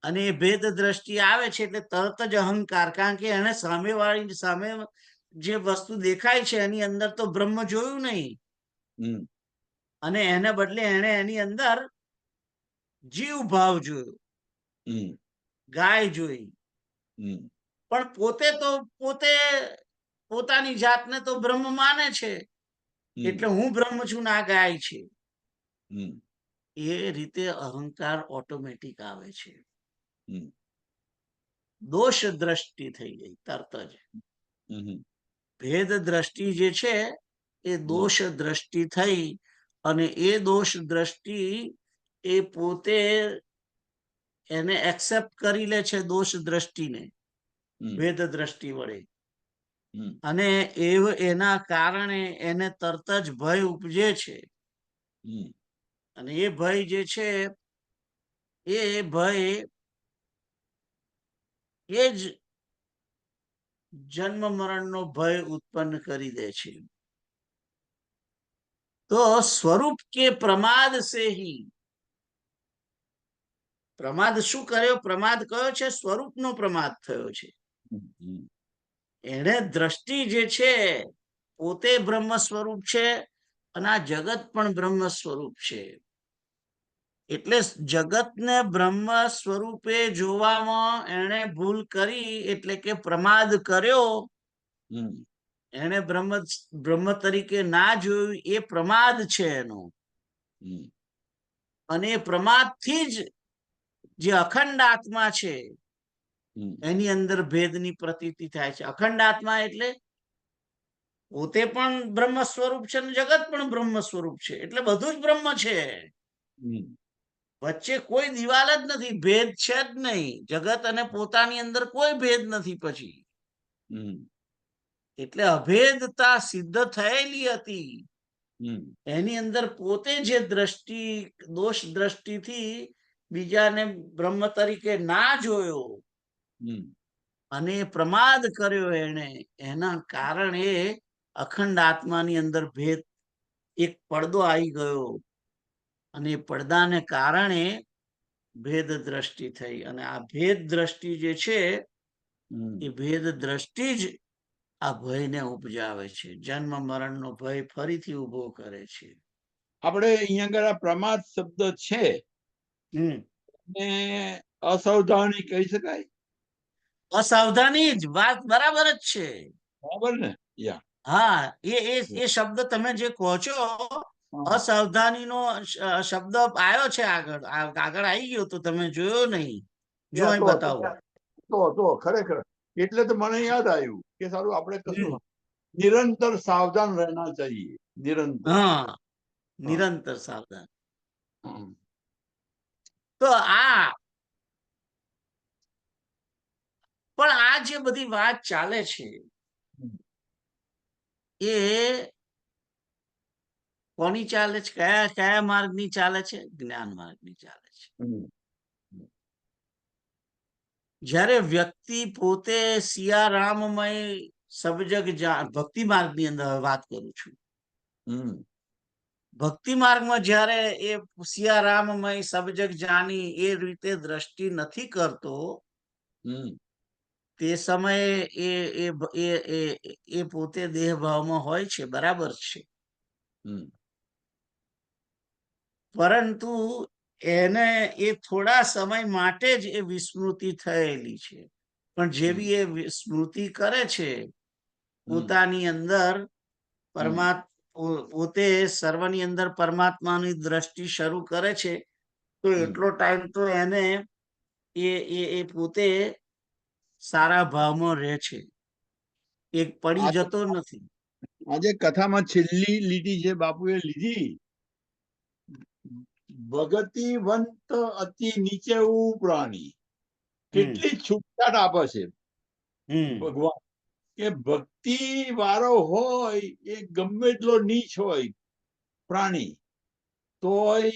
અને એ ભેદ દ્રષ્ટિ આવે છે એટલે તરત જ અહંકાર, કારણ કે એને સામે જે વસ્તુ દેખાય છે એની અંદર તો બ્રહ્મ જોયું નહીં હમ. અને એને બદલે એને એની અંદર જીવ ભાવ જોયો, હમ. ગાય જોઈ. હમ. પણ પોતે પોતાની જાતને તો બ્રહ્મ માને છે એટલે હું બ્રહ્મ છું ને આ ગાય છે. હમ. એ રીતે અહંકાર ઓટોમેટિક આવે છે. હમ. દોષ દ્રષ્ટિ થઈ ગઈ તરત જ. હમ. ભેદ દ્રષ્ટિ જે છે એ દોષ દ્રષ્ટિ થઈ અને એ દોષ દ્રષ્ટિ એ પોતે એને એક્સેપ્ટ કરી લે છે દોષ દ્રષ્ટિને ભેદ દ્રષ્ટિ વડે. હમ. અને એના કારણે એને તરત જ ભય ઉપજે છે. હમ. અને એ ભય જે છે એ ભય એ જ જન્મ મરણનો ભય ઉત્પન્ન કરી દે છે. તો સ્વરૂપ કે પ્રમાદ સે હી, પ્રમાદ શું કર્યો? પ્રમાદ કયો છે? સ્વરૂપનો પ્રમાદ થયો છે. હમ. એને દ્રષ્ટિ જે છે પોતે બ્રહ્મ સ્વરૂપ છે અને આ જગત પણ બ્રહ્મ સ્વરૂપ છે. એટલે જગતને બ્રહ્મ સ્વરૂપે જોવામાં એને ભૂલ કરી, એટલે કે પ્રમાદ કર્યો. હમ. એને બ્રહ્મ તરીકે ના જોયું એ પ્રમાદ છે એનો. હમ. અને એ પ્રમાદથી જ જે અખંડ આત્મા છે હમ. એની અંદર ભેદની પ્રતીતિ થાય છે. અખંડ આત્મા એટલે પોતે પણ બ્રહ્મ સ્વરૂપ છે અને જગત પણ બ્રહ્મ સ્વરૂપ છે, એટલે બધું જ બ્રહ્મ છે. હમ. વચ્ચે કોઈ દિવાલ જ નથી, ભેદ છે જ નહીં. જગત અને પોતાની અંદર કોઈ ભેદ નથી પછી. હમ. એટલે અભેદતા સિદ્ધ થયેલી હતી. હમ. એની અંદર પોતે જે દ્રષ્ટિ, દોષ દ્રષ્ટિથી બીજાને બ્રહ્મ તરીકે ના જોયો હમ. અને પ્રમાદ કર્યો એને, એના કારણે અખંડ આત્માની અંદર ભેદ, એક પડદો આવી ગયો અને એ પડદાને કારણે ભેદ દ્રષ્ટિ થઈ. અને આ ભેદ દ્રષ્ટિ જે છે એ ભેદ દ્રષ્ટિ જ આ ભયને ઉપજાવે છે. જન્મ મરણનો ભય ફરીથી ઉભો કરે છે. આપણે અહીંયા આગળ આ પ્રમાદ શબ્દ છે હમ ને અસાવધાની કહી શકાય? અસાવધાની જ વાત બરાબર જ છે. બરાબર ને? યા. હા, એ શબ્દ તમે જે કહો છો, અસાવધાનીનો શબ્દ આવ્યો છે આગળ આવી ગયો તો તમે જોયો નહીં. જો અહીં બતાવો. તો ખરેખર એટલે તો મને યાદ આવ્યું કે સારું આપણે કશું હમ. નિરંતર સાવધાન રહેના ચાહીએ. નિરંતર. હા, નિરંતર સાવધાન. હમ. તો પણ આ જે બધી વાત ચાલે છે એ કોની ચાલે છે? કયા માર્ગની ચાલે છે? જ્ઞાન માર્ગની ચાલે છે. હમ. જ્યારે વ્યક્તિ પોતે સિયારામમય સબજગ ભક્તિ માર્ગની અંદર વાત કરું છું. હમ. ભક્તિ માર્ગમાં જ્યારે એ સિયારામમય સબજગ જાની એ રીતે દ્રષ્ટિ નથી કરતો, હમ. તે સમયે એ પોતે દેહ ભાવમાં હોય છે, બરાબર છે, હમ પરંતુ એને એ થોડા સમય માટે જ એ વિસ્મૃતિ થયેલી છે. પણ જેવી એ સ્મૃતિ કરે છે પોતાની અંદર પોતે સર્વની અંદર પરમાત્માની દ્રષ્ટિ શરૂ કરે છે, તો એટલો ટાઈમ તો એને એ પોતે સારા ભાવમાં રહે છે, એ પડી જતો નથી. આજે કથામાં છેલ્લી લીટી જે બાપુએ લીધી, ભગતિવંત અતિ નીચે પ્રાણી, કેટલી છૂટછાટ આપે છે ભગવાન, કે ભક્તિ વાળો હોય એ ગમે એટલો નીચ હોય પ્રાણી, તોય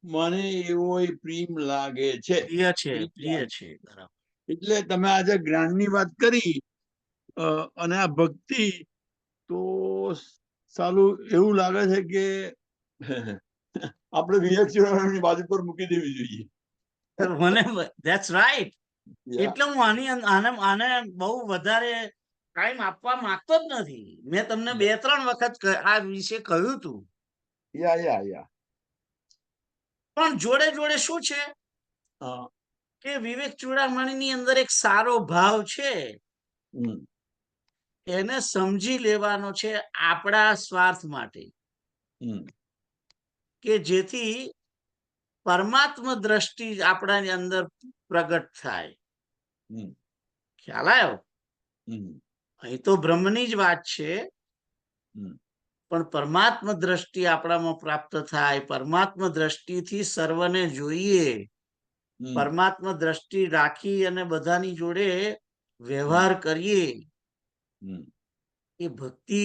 મને એવો પ્રેમ લાગે છે. પ્રિય છે, બરાબર. એટલે તમે આજે જ્ઞાનની વાત કરી અને આ ભક્તિ, તો સાલું એવું લાગે છે કે આપણે વિવેક ચુડાસમાની બાજુ પર મૂકી દેવી જોઈએ. મને ધેટ્સ રાઈટ. એટલે હું આને બહુ વધારે ટાઈમ આપવા માંગતો જ નથી. મેં તમને 2-3 વખત આ વિશે કહ્યું હતું. યા પણ જોડે જોડે શું છે કે વિવેક ચુડામણીની અંદર એક સારો ભાવ છે, એને સમજી લેવાનો છે આપણા સ્વાર્થ માટે, કે જેથી પરમાત્મા દ્રષ્ટિ આપણાની અંદર પ્રગટ થાય. ખ્યાલ આવ્યો? અહીં તો બ્રહ્મની જ વાત છે, પણ પરમાત્મા દ્રષ્ટિ આપણામાં પ્રાપ્ત થાય, પરમાત્મા દ્રષ્ટિથી સર્વને જોઈએ, પરમાત્મા દ્રષ્ટિ રાખી અને બધાની જોડે વ્યવહાર કરીએ, એ ભક્તિ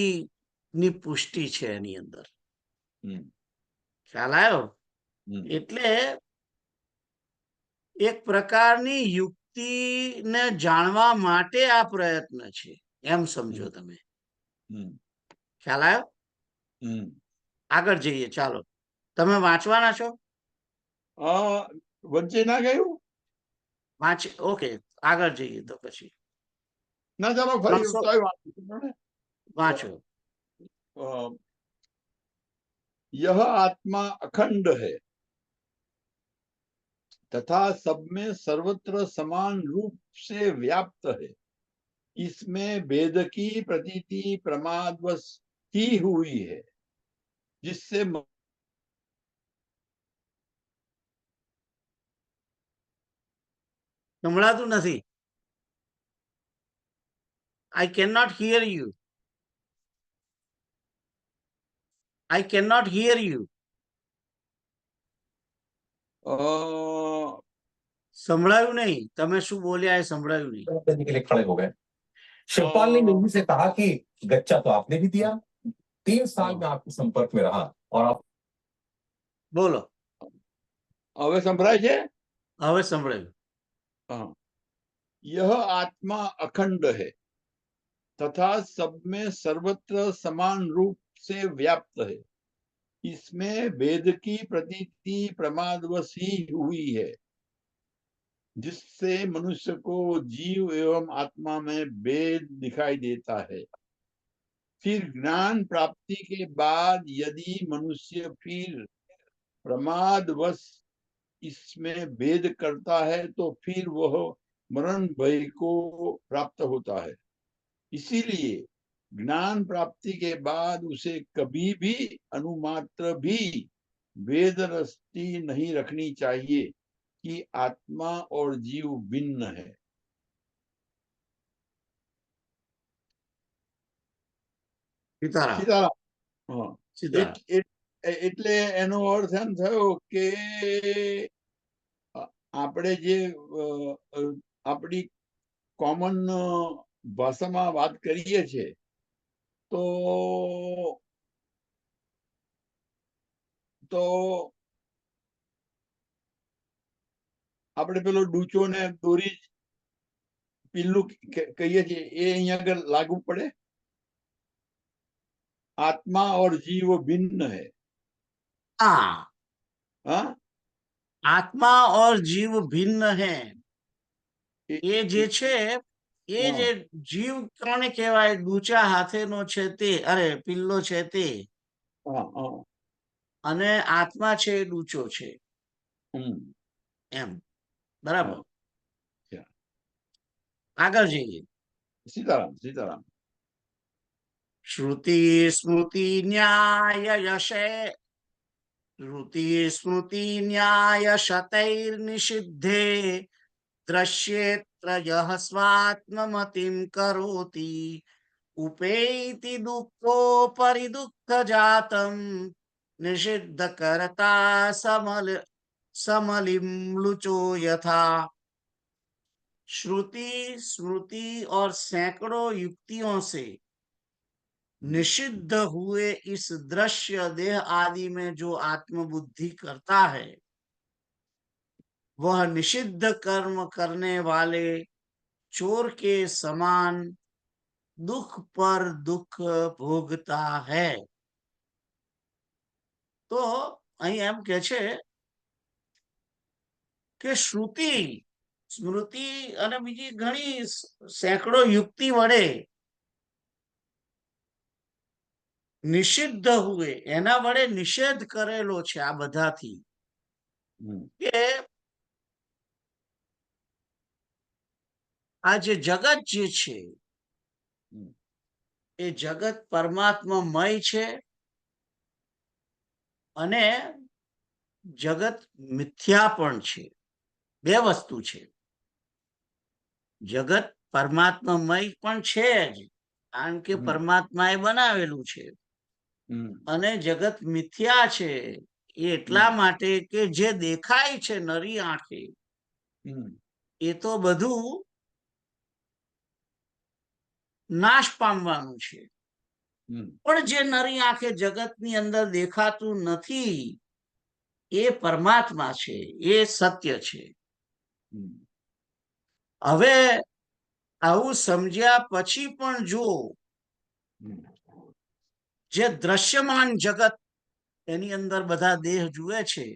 ની પુષ્ટિ છે એની અંદર. ખ્યાલ આવ્યો? એટલે એક પ્રકારની યુક્તિને જાણવા માટે આ પ્રયત્ન છે, એમ સમજો તમે. ખ્યાલ આવ્યો? આગળ જઈએ, ચાલો. તમે વાંચવાના છો? વચ્ચે ના ગયું? ઓકે, આગળ જઈએ તો પછી. ના ચાલો, વાંચો. यह आत्मा अखंड है तथा सब में सर्वत्र समान रूप से व्याप्त है, इसमें भेद की प्रतीति प्रमादवश ही हुई है, जिससे સંભળાતું નથી. I cannot hear you. I cannot hear you. संभळाયું नहीं. તમે શું બોલ્યા એ સંભળાયું नहीं. करने के लिए खड़े हो गए। शिवपाल ने निधि से कहा कि गच्चा तो आपने भी दिया, 3 साल में आपके संपर्क में रहा और आप बोलो. હવે સંભળાય છે? હવે સંભળાયું. यह आत्मा अखंड है तथा सब में सर्वत्र समान रूप से व्याप्त है, इसमें भेद की प्रतीति प्रमादवश ही हुई है, जिससे मनुष्य को जीव एवं आत्मा में भेद दिखाई देता है। फिर ज्ञान प्राप्ति के बाद यदि मनुष्य फिर प्रमादवश इसमें भेद करता है तो फिर वह मरण भय को प्राप्त होता है। इसीलिए ज्ञान प्राप्ति के बाद उसे कभी भी अनुमात्र भी भेद दृष्टि नहीं रखनी चाहिए कि आत्मा और जीव भिन्न है। सीताराम. એટલે એનો અર્થ એમ થયો કે આપણે જે આપણી કોમન ભાષામાં વાત કરીએ છીએ, તો આપણે પેલો ડૂચો ને દોરી પીલું કહીએ છીએ, એ અહીંયા આગળ લાગુ પડે? आत्मा और जीव भिन्न है. हाँ, आत्मा और जीव भिन्न है. ये જે છે એ જે જીવ કોને કહેવાય? ડૂચા હાથેનો છે તે, અરે પિલ્લો છે તે, હા હા અને આત્મા છે એ ડૂચો છે, એમ. બરાબર. હા. આગળ જઈએ. સીતારામ સીતારામ. શ્રુતિ સ્મૃતિ ન્યાય યશે, શ્રુતિ સ્મૃતિ ન્યાય શતૈર્નિષિદ્ધે દ્રશ્યેત્ર યહ સ્વાત્મમતિમ કરોતિ ઉપેતિ દુઃખો પરિદુઃખ જાતમ નિષિદ્ધ કરતા समलिम लुचो यथा। श्रुति स्मृति और सैकड़ों युक्तियों से निषिद्ध हुए इस दृश्य देह आदि में जो आत्मबुद्धि करता है, वह निषिद्ध कर्म करने वाले चोर के समान दुख पर दुख भोगता है। तो અહીં એમ કે છે કે શ્રુતિ સ્મૃતિ અને બીજી ઘણી સેંકડો યુક્તિ વડે નિષિદ્ધ હુએ, એના વડે નિષેધ કરેલો છે આ બધાથી, કે આ જે જગત જે છે એ જગત પરમાત્મામય છે અને જગત મિથ્યા પણ છે. બે વસ્તુ છે. જગત પરમાત્મામય પણ છે જ, કારણ કે પરમાત્માએ બનાવેલું છે, અને જગત મિથ્યા છે એ એટલા માટે કે જે દેખાય છે નરી આંખે એ તો બધું નાશ પામવાનું છે, પણ જે નરી આંખે જગતની અંદર દેખાતું નથી એ પરમાત્મા છે, એ સત્ય છે. હવે આવું સમજ્યા પછી પણ જો જે દ્રશ્યમાન જગત એની અંદર બધા દેહ જુએ છે,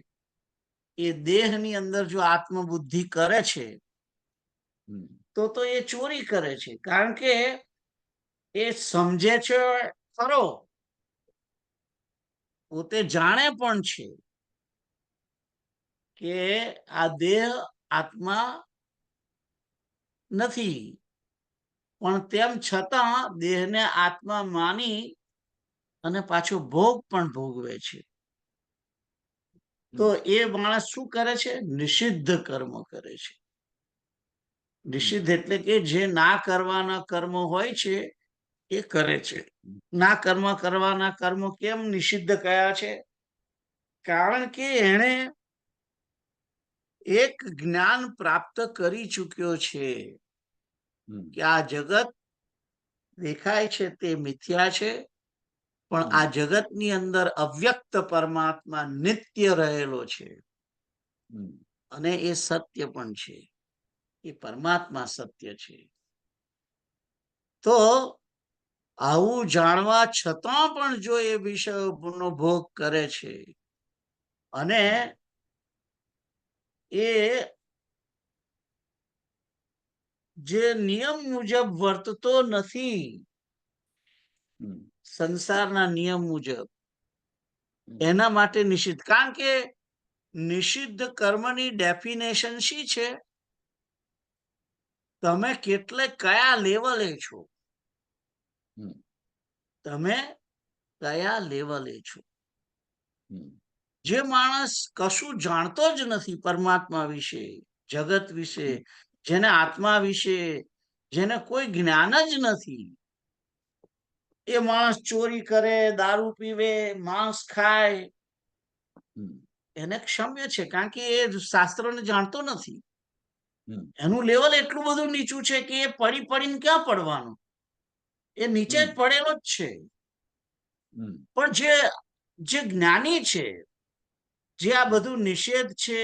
એ દેહની અંદર જો આત્મબુદ્ધિ કરે છે તો એ ચોરી કરે છે, કારણ કે એ સમજે છે ખરો, પોતે જાણે પણ છે કે આ દેહ આત્મા નથી, પણ તેમ છતાં દેહને આત્મા માની અને પાછો ભોગ પણ ભોગવે છે. તો એ માણસ શું કરે છે? નિષિદ્ધ કર્મ કરે છે. નિષિદ્ધ એટલે કે જે ના કરવાના કર્મ હોય છે એ કરે છે. ના કર્મ કરવાના કર્મ કેમ નિષિદ્ધ કયા છે? કારણ કે એણે એક જ્ઞાન પ્રાપ્ત કરી ચૂક્યો છે કે આ જગત દેખાય છે તે મિથ્યા છે, પણ આ જગતની અંદર અવ્યક્ત પરમાત્મા નિત્ય રહેલો છે, અને એ સત્ય પણ છે, એ પરમાત્મા સત્ય છે. તો આવું જાણવા છતાં પણ જો એ વિષયોનો ભોગ કરે છે અને એ જે નિયમ મુજબ વર્તતો નથી, સંસારના નિયમ મુજબ, એના માટે નિષિદ્ધ. કારણ કે નિષિદ્ધ કર્મની ડેફિનેશન શી છે? તમે કયા લેવલે છો, તમે કયા લેવલે છો. જે માણસ કશું જાણતો જ નથી પરમાત્મા વિશે, જગત વિશે, જેને આત્મા વિશે જેને કોઈ જ્ઞાન જ નથી, એ માણસ ચોરી કરે, દારૂ પીવે, માંસ ખાય, એને ક્ષમ્ય છે, કારણ કે એ શાસ્ત્રોને જાણતો નથી. એનું લેવલ એટલું બધું નીચું છે કે એ પડીને ક્યાં પડવાનું, એ નીચે જ પડેલો જ છે. પણ જે જ્ઞાની છે, જે આ બધું નિષેધ છે,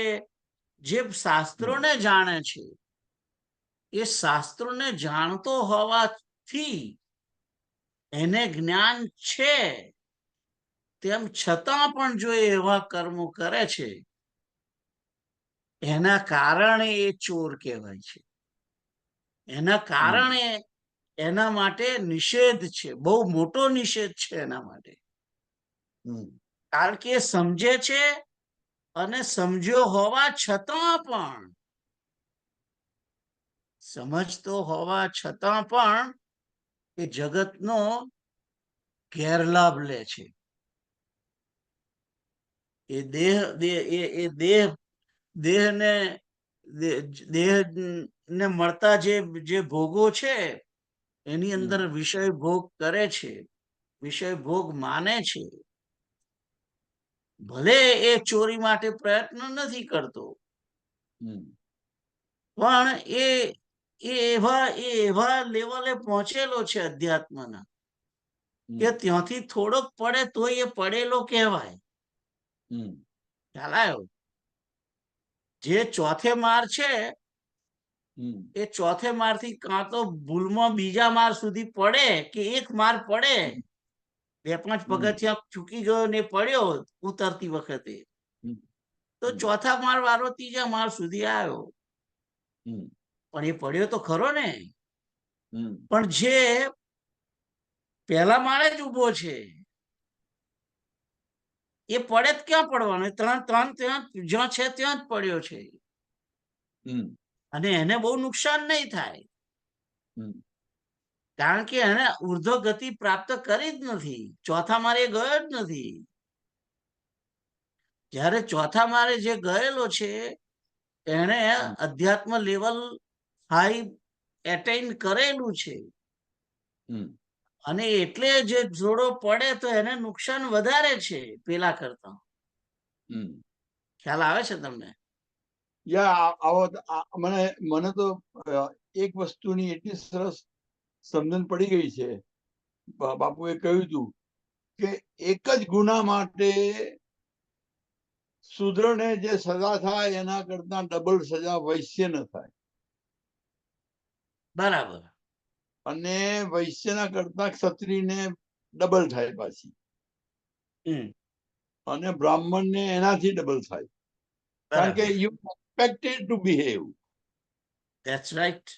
જે શાસ્ત્રોને જાણે છે, એ શાસ્ત્રોને જાણતો હોવાથી એને જ્ઞાન છે, તેમ છતાં પણ જો એવા કર્મો કરે છે, એના કારણે એ ચોર કહેવાય છે. એના કારણે એના માટે નિષેધ છે, બહુ મોટો નિષેધ છે એના માટે. કારણ કે એ સમજે છે અને સમજ્યો હોવા છતાં પણ, સમજતો હોવા છતાં પણ એ જગતનો ગેરલાભ લે છે. એ દેહને મળતા જે ભોગો છે એની અંદર વિષય ભોગ કરે છે, વિષય ભોગ માને છે. ભલે એ ચોરી માટે પ્રયત્ન નથી કરતો, પણ એ એવા લેવલે પહોંચેલો છે અધ્યાત્મના કે ત્યાંથી થોડોક પડે તો એ પડેલો કહેવાય. ખ્યાલ આવ્યો? જે ચોથે માર છે એ ચોથે મારથી કાં તો ભૂલમાં બીજા માર સુધી પડે કે એક માર પડે, 2-5 પગથિયાં ચૂકી ગયો ને પડ્યો ઉતરતી વખતે, તો ચોથા માળ વાળો ત્રીજા માળ સુધી આવ્યો, પણ એ પડ્યો તો ખરો ને. પણ જે પહેલા માળે જ ઉભો છે એ પડે જ ક્યાં પડવાનો? ત્રણ ત્યાં જ્યાં છે ત્યાં જ પડ્યો છે અને એને બહુ નુકસાન નહીં થાય, કારણ કે એને ઉર્ધ્વ ગતિ પ્રાપ્ત કરી જ નથી, ચોથા માળે ગયો જ નથી. જ્યારે ચોથા માળે જે ગયેલો છે એને અધ્યાત્મ લેવલ હાઈ એટેઇન કરેલું છે અને એટલે જે જોડો પડે તો એને નુકસાન વધારે છે પેલા કરતા. ખ્યાલ આવે છે તમને? મને તો એક વસ્તુની એટલી સરસ સમજણ પડી ગઈ છે. બાપુએ કહ્યું હતું કે એક જ ગુના માટે શૂદ્રને જે સજા થાય એના કરતા ડબલ સજા વૈશ્ય ન થાય. બરાબર. અને વૈશ્યના કરતા ક્ષત્રિયને ડબલ થાય પાછી, અને બ્રાહ્મણને એનાથી ડબલ થાય, કારણ કે you expected two behave. That's right.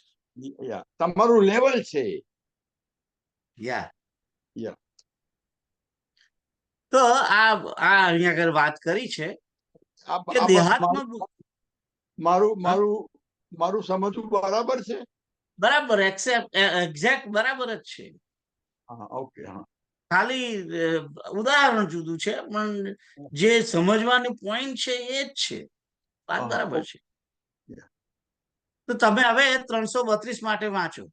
તમારું લેવલ છે. તો આ અહીંયા આગળ વાત કરી છે કે દેહાત્મ. મારું સમજવું બરાબર છે? બરાબર, એક્ઝેક્ટ બરાબર જ છે. ઓકે. ખાલી ઉદાહરણ જુદું છે, પણ જે સમજવાની પોઈન્ટ છે એ જ છે. વાત બરાબર છે. તો તમે હવે 332 માટે વાંચો.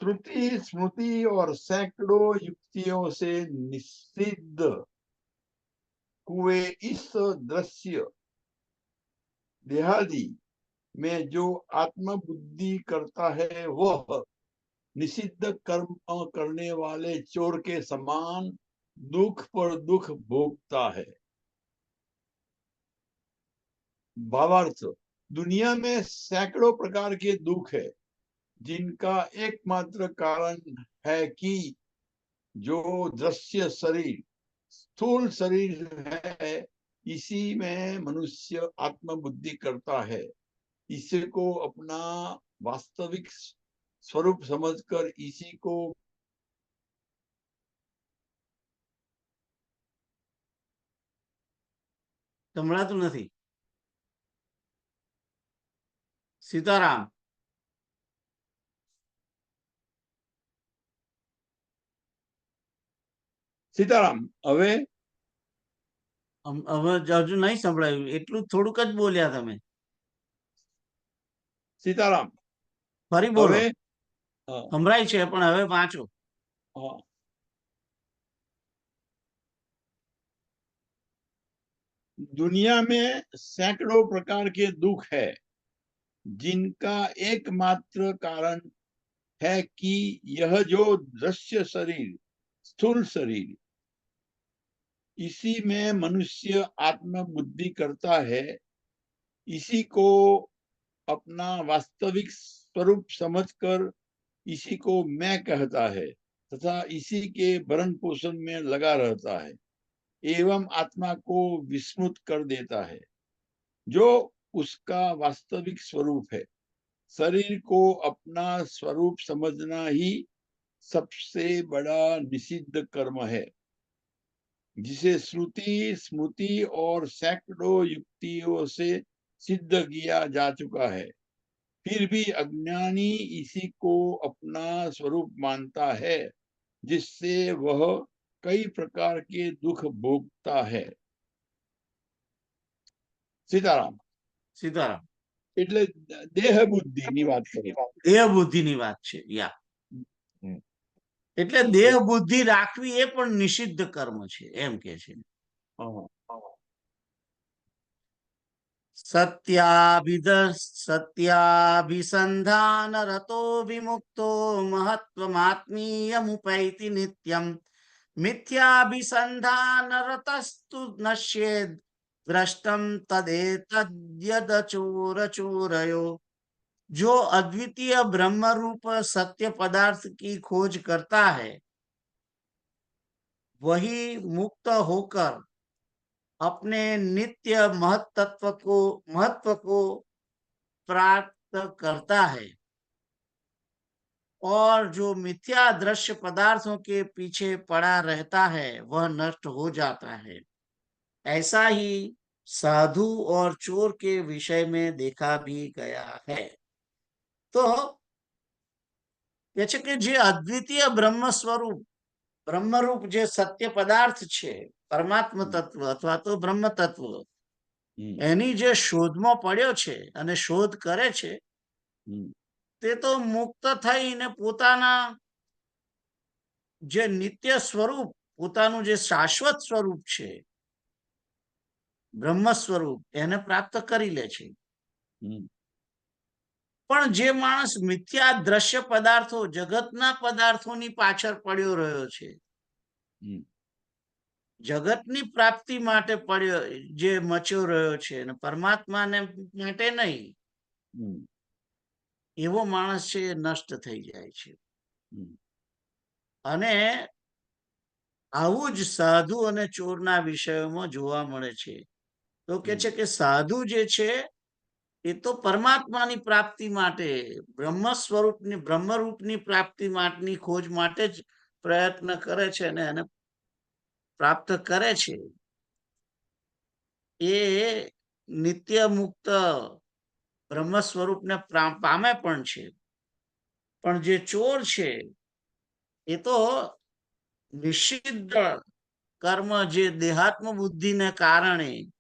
श्रुति स्मृति और सैकड़ों युक्तियों से निषिद्ध हुए इस दृश्य देहादि में जो आत्म बुद्धि करता है वह निषिद्ध कर्म करने वाले चोर के समान दुख पर दुख भोगता है. भावार्थ, दुनिया में सैकड़ों प्रकार के दुख है जिनका एकमात्र कारण है कि जो दृश्य शरीर स्थूल शरीर है इसी में मनुष्य आत्मबुद्धि करता है. इसी को अपना वास्तविक स्वरूप समझकर इसी को સંભળાતું નથી. સીતારામ. સીતારામ, હવે હજુ નહીં સંભળાયું, એટલું થોડુંક જ બોલ્યા તમે. સીતારામ, ફરી બોલો. હવે સંભળાય છે પણ હવે વાંચો. दुनिया में सैकड़ों प्रकार के दुख है जिनका एकमात्र कारण है कि यह जो दृश्य शरीर स्थूल शरीर इसी में मनुष्य आत्म बुद्धि करता है. इसी को अपना वास्तविक स्वरूप समझकर इसी को मैं कहता है तथा इसी के भरण पोषण में लगा रहता है एवं आत्मा को विस्मृत कर देता है जो उसका वास्तविक स्वरूप है. शरीर को अपना स्वरूप समझना ही सबसे बड़ा निषिद्ध कर्म है, जिसे श्रुति, स्मृति और सैकड़ों युक्तियों से सिद्ध किया जा चुका है। फिर भी अज्ञानी इसी को अपना स्वरूप मानता है, जिससे वह कई प्रकार के दुख भोगता है। सीताराम। સીતારામ. એટલે દેહ બુદ્ધિની વાત કરી. દેહ બુદ્ધિની વાત છે. યા એટલે દેહ બુદ્ધિ રાખવી એ પણ નિષિદ્ધ કર્મ છે એમ કે છે. હા. સત્યાભિસંધાન રતો વિમુક્તો મહત્વમાત્મીયમુપૈતિ નિત્યમ મિથ્યાભિસંધાન રતસ્તુ નશ્યેદ દ્રષ્ટમ તદેતદ્યદચોરચોરયો. जो अद्वितीय ब्रह्म रूप सत्य पदार्थ की खोज करता है वही मुक्त होकर अपने नित्य महत्व को प्राप्त करता है, और जो मिथ्या दृश्य पदार्थों के पीछे पड़ा रहता है वह नष्ट हो जाता है। ऐसा ही साधु और चोर के विषय में देखा भी गया है। तो જે અદ્વિતીય બ્રહ્મ સ્વરૂપ બ્રહ્મરૂપ જે સત્ય પદાર્થ છે, પરમાત્મા તત્વ અથવા તો બ્રહ્મ તત્વ, એની જે શોધમાં પડ્યો છે અને શોધ કરે છે તે તો મુક્ત થઈને પોતાના જે નિત્ય સ્વરૂપ, પોતાનું જે શાશ્વત સ્વરૂપ છે બ્રહ્મ સ્વરૂપ, એને પ્રાપ્ત કરી લે છે. પણ જે માણસ મિથ્યા દ્રશ્ય પદાર્થો, જગતના પદાર્થોની પાછળ પડ્યો રહ્યો છે, જગતની પ્રાપ્તિ માટે પડ્યો, જે મચ્યો રહ્યો છે અને પરમાત્માને માટે નહીં, એવો માણસ છે એ નષ્ટ થઈ જાય છે. અને આવું જ સાધુ અને ચોરના વિષયોમાં જોવા મળે છે. તો કે છે કે સાધુ જે છે એ તો પરમાત્માની પ્રાપ્તિ માટે, બ્રહ્મ સ્વરૂપની, બ્રહ્મરૂપની પ્રાપ્તિ માટેની ખોજ માટે જ પ્રયત્ન કરે છે અને એને પ્રાપ્ત કરે છે. એ નિત્ય મુક્ત બ્રહ્મ સ્વરૂપને પામે પણ છે. પણ જે ચોર છે એ તો નિષિદ્ધ કર્મ, જે દેહાત્મ બુદ્ધિને કારણે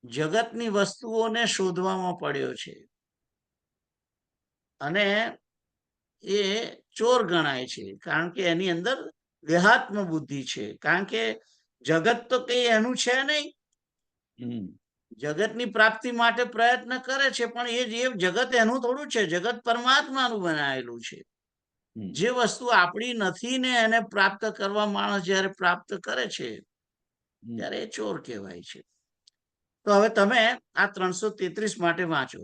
જગતની વસ્તુઓને શોધવામાં પડ્યો છે અને એ ચોર ગણાય છે, કારણ કે એની અંદર દેહાત્મ બુદ્ધિ છે. કારણ કે જગત તો કઈ એનું છે નહીં, જગતની પ્રાપ્તિ માટે પ્રયત્ન કરે છે, પણ એ જગત એનું થોડું છે, જગત પરમાત્માનું બનાવેલું છે. જે વસ્તુ આપણી નથી ને એને પ્રાપ્ત કરવા માણસ જયારે પ્રાપ્ત કરે છે ત્યારે એ ચોર કહેવાય છે. તો હવે તમે આ 333 માટે વાંચો.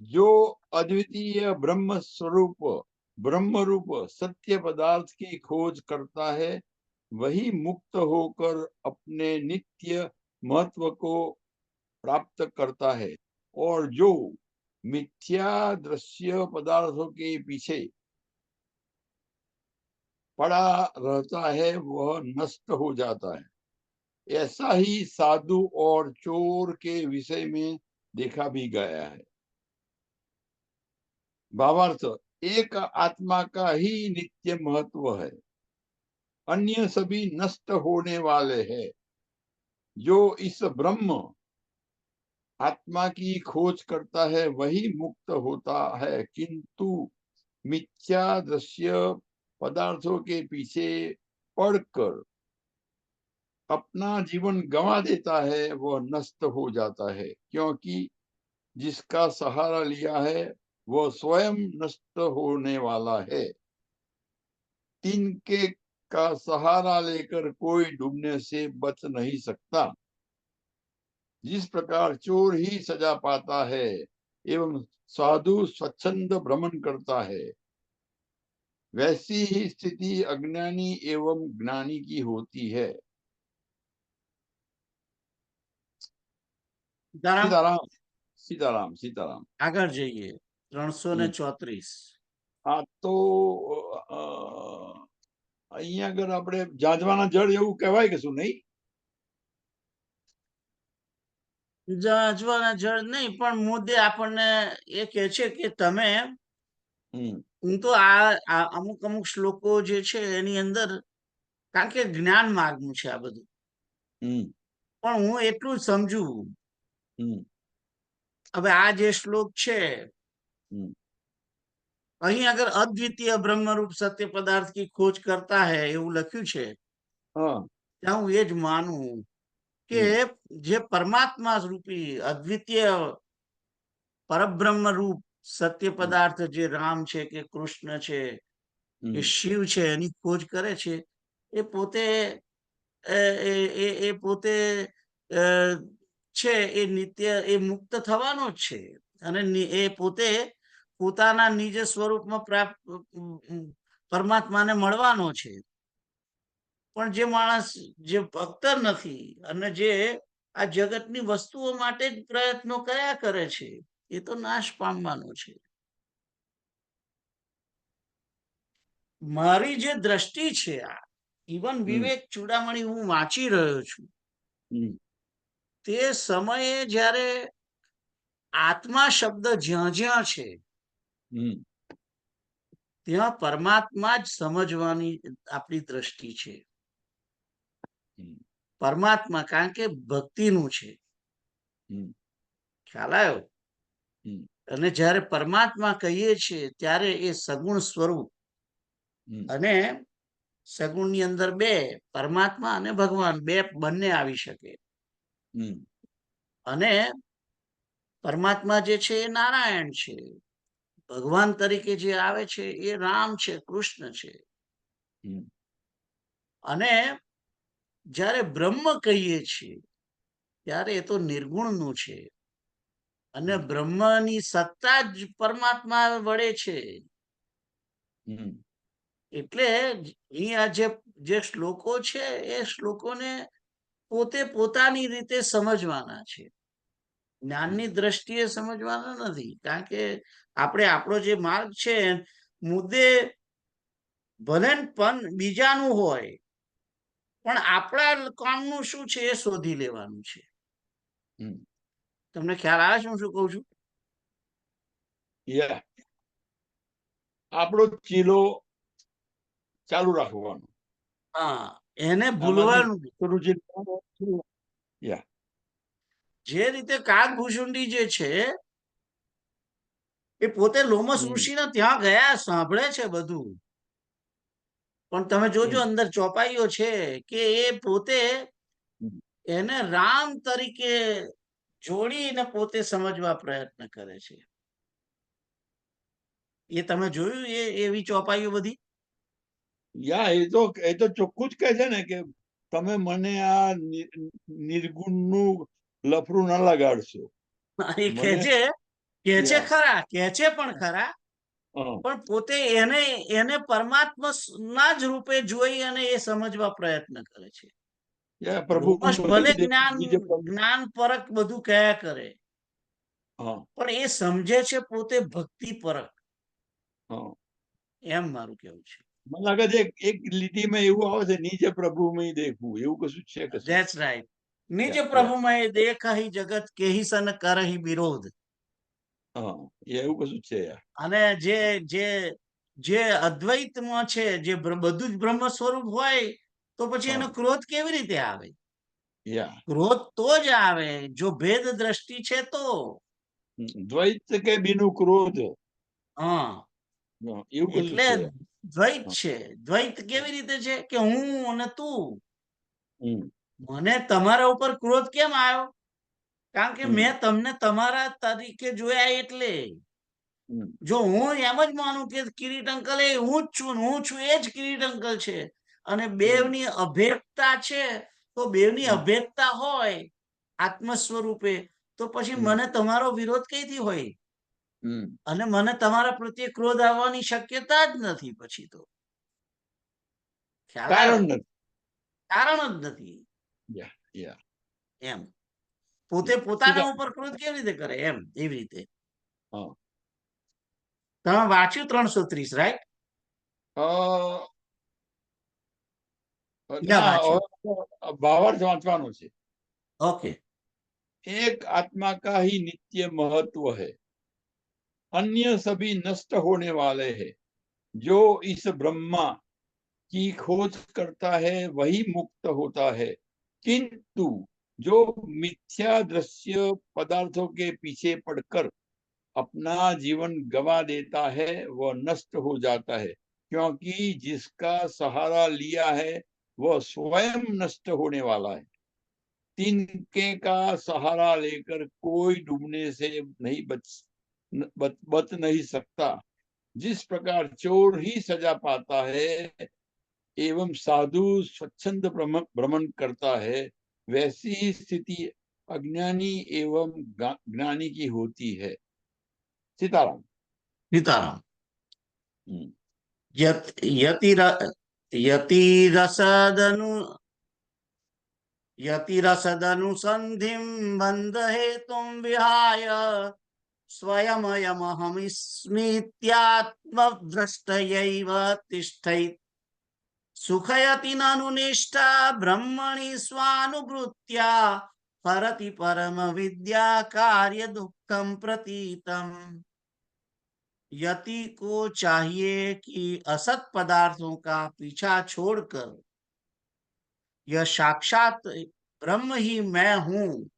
जो अद्वितीय ब्रह्म स्वरूप, ब्रह्म रूप सत्य पदार्थ की खोज करता है वही मुक्त होकर अपने नित्य महत्व को प्राप्त करता है, और जो मिथ्या दृश्य पदार्थों के पीछे पड़ा रहता है वह नष्ट हो जाता है। ऐसा ही साधु और चोर के विषय में देखा भी गया है। भावार्थ, एक आत्मा का ही नित्य महत्व है, अन्य सभी नष्ट होने वाले हैं। जो इस ब्रह्म आत्मा की खोज करता है वही मुक्त होता है, किंतु मिथ्या दृश्य पदार्थों के पीछे पड़कर अपना जीवन गंवा देता है वह नष्ट हो जाता है, क्योंकि जिसका सहारा लिया है वह स्वयं नष्ट होने वाला है। तिनके का सहारा लेकर कोई डूबने से बच नहीं सकता। जिस प्रकार चोर ही सजा पाता है एवं साधु स्वच्छंद भ्रमण करता है, वैसी ही स्थिति अज्ञानी एवं ज्ञानी की होती है। સીતારામ, સીતારામ સીતારામ. આગળ જઈએ 334. હા તો અહીંયા આગળ આપણે જાજવાના જળ એવું કહેવાય કે શું નહીં? જાજવાના જળ નહીં, પણ મુદ્દે આપણને એ કહે છે કે તમે, હમ હું તો આ અમુક અમુક શ્લોકો જે છે એની અંદર, કારણ કે જ્ઞાન માર્ગનું છે આ બધું, હમ પણ હું એટલું જ સમજુ. હમ હવે આ જે શ્લોક છે, હમ અહીં આગળ અદ્વિતીય બ્રહ્મરૂપ સત્ય પદાર્થ की खोज करता है એવું લખ્યું છે. હા ત્યાં હું એ જ માનું કે જે પરમાત્મા રૂપી અદ્વિતીય પરબ્રહ્મ રૂપ સત્ય પદાર્થ જે રામ છે કે કૃષ્ણ છે કે શિવ છે એની ખોજ કરે છે, એ પોતે એ પોતે છે એ નિત્ય, એ મુક્ત થવાનો જ છે, અને એ પોતે પોતાના નિજ સ્વરૂપમાં પ્રાપ્ત પરમાત્માને મળવાનો છે. પણ જે માણસ જે ભક્ત નથી અને જે આ જગતની વસ્તુઓ માટે જ પ્રયત્નો કર્યા કરે છે, એ તો નાશ પામવાનો છે. મારી જે દ્રષ્ટિ છે, આ ઇવન વિવેક ચૂડામણી હું વાંચી રહ્યો છું, તે સમયે જ્યારે આત્મા શબ્દ જ્યાં જ્યાં છે ત્યાં પરમાત્મા જ સમજવાની આપણી દ્રષ્ટિ છે. પરમાત્મા કારણ કે ભક્તિનું છે, ખ્યાલ આવ્યો? અને જ્યારે પરમાત્મા કહીએ છીએ ત્યારે એ સગુણ સ્વરૂપ, અને સગુણ ની અંદર બે, પરમાત્મા અને ભગવાન, બે બંને આવી શકે. અને પરમાત્મા જે છે એ નારાયણ છે, ભગવાન તરીકે જે આવે છે એ રામ છે, કૃષ્ણ છે. અને જ્યારે બ્રહ્મ કહીએ છીએ ત્યારે એ તો નિર્ગુણનું છે, અને બ્રહ્મની સત્તા જ પરમાત્મા વડે છે. એટલે અહીંયા જે શ્લોકો છે એ શ્લોકોને પોતે પોતાની રીતે સમજવાના છે, જ્ઞાનની દ્રષ્ટિએ સમજવાના નથી. કારણ કે આપણે આપણો જે માર્ગ છે મુદ્દે ભલે પણ બીજાનું હોય, પણ આપણા કામનું શું છે એ શોધી લેવાનું છે. તમને ખ્યાલ આવે છે હું શું કહું છું? આપણો ચીલો ચાલુ રાખવાનો, હા, એને ભૂલવાનું. જે રીતે કાગભૂષુંડી જે છે એ પોતે લોમસ ઋષિને ત્યાં ગયા, સાંભળે છે બધું, પણ તમે જોજો અંદર ચોપાઈઓ છે કે એ પોતે એને રામ તરીકે જોડીને પોતે સમજવા પ્રયત્ન કરે છે. એ તમે જોયું એ એવી ચોપાઈઓ બધી? એ તો ચોખ્ખું જ કહે છે ને કે તમે મને આ નિર્ગુણનું લફરું ના લગાડશો. એ કે છે ખરા, કે છે પણ ખરા, પણ પોતે એને પરમાત્મા ના જ રૂપે જોઈ અને એ સમજવા પ્રયત્ન કરે છે. ભલે જ્ઞાન પરક બધું કયા કરે, પણ એ સમજે છે પોતે ભક્તિ પરક. એમ મારું કેવું છે. મને લાગે છે એક લીટીમાં એવું આવે છે, નીચે પ્રભુમય દેખવું, એવું કશું છે કે? That's right. નીચે પ્રભુમય દેખહી જગત કેહી સન કરહી વિરોધ. એવું કશું છે. અને જે અદ્વૈતમાં છે, જે બધું જ બ્રહ્મ સ્વરૂપ હોય, તો પછી એનો ક્રોધ કેવી રીતે આવે? ક્રોધ તો જ આવે જો ભેદ દ્રષ્ટિ છે તો. દ્વૈત કે બિનું ક્રોધ. હા, એટલે દ્વૈત છે. દ્વૈત કેવી રીતે છે કે હું અને તું. મને તમારા ઉપર ક્રોધ કેમ આવ્યો? કારણ કે મેં તમને તમારા તરીકે જોયા. એટલે જો હું એમ જ માનું કે કિરીટ અંકલ એ હું જ છું, હું છું એ જ કિરીટ અંકલ છે, અને બેવની અભેદતા છે, તો બેવની અભેદતા હોય આત્મ સ્વરૂપે, તો પછી મને તમારો વિરોધ કઈથી હોય? અને મને તમારા પ્રત્યે ક્રોધ આવવાની શક્યતા જ નથી. પછી તો કારણ જ નથી. એમ પોતે પોતાના સીધા. ઉપર ક્રોધ કેવી રીતે કરે એમ એવી રીતે હા. તમે વાંચ્યું 330 રાઈટ અ, ના ના, વાંચ્યું ભાવાર્થ વાંચવાનો છે. ओके एक आत्मा का ही नित्य महत्व है, अन्य सभी नष्ट होने वाले हैं। जो इस ब्रह्मा की खोज करता है वही मुक्त होता है, किंतु जो मिथ्या दृश्य पदार्थों के पीछे पड़कर अपना जीवन गवा देता है वह नष्ट हो जाता है, क्योंकि जिसका सहारा लिया है वह स्वयं नष्ट होने वाला है। तिनके का सहारा लेकर कोई डूबने से नहीं बच नहीं सकता। जिस प्रकार चोर ही सजा पाता है एवं साधु स्वच्छंद भ्रमण करता है, वैसी ही स्थिति अज्ञानी एवं ज्ञानी की होती है। सीताराम। सीताराम हम्म। यतिरसदनु यतिरसदनुसन्धिं बन्धहेतुं विहाय स्वयमयमहमिस्मीत्यात्मद्रष्टयैव तिष्ठैत् सुखयति ननु निष्ठा ब्रह्मणि स्वानुवृत्त्या परति परमविद्या कार्य दुःखं प्रतीतम् यति को चाहिए कि असत पदार्थों का पीछा छोड़कर यह साक्षात ब्रह्म ही मैं हूं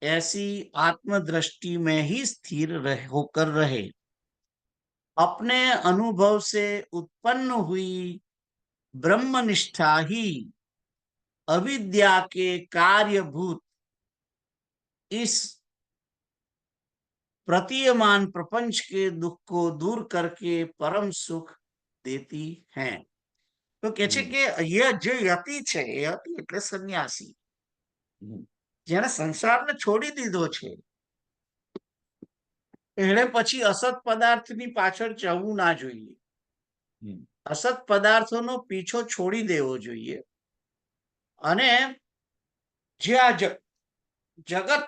ऐसी आत्मदृष्टि में ही स्थिर होकर रहे। अपने अनुभव से उत्पन्न हुई ब्रह्मनिष्ठा ही अविद्या के कार्यभूत इस प्रतीयमान प्रपंच के दुख को दूर करके परम सुख देती है। तो કહે છે કે ये જે યતિ છે યતિ એટલે સન્યાસી જેણે સંસારને છોડી દીધો છે એણે પછી અસત પદાર્થની પાછળ જવું ના જોઈએ અસત પદાર્થોનો પીછો છોડી દેવો જોઈએ અને જે આ જગત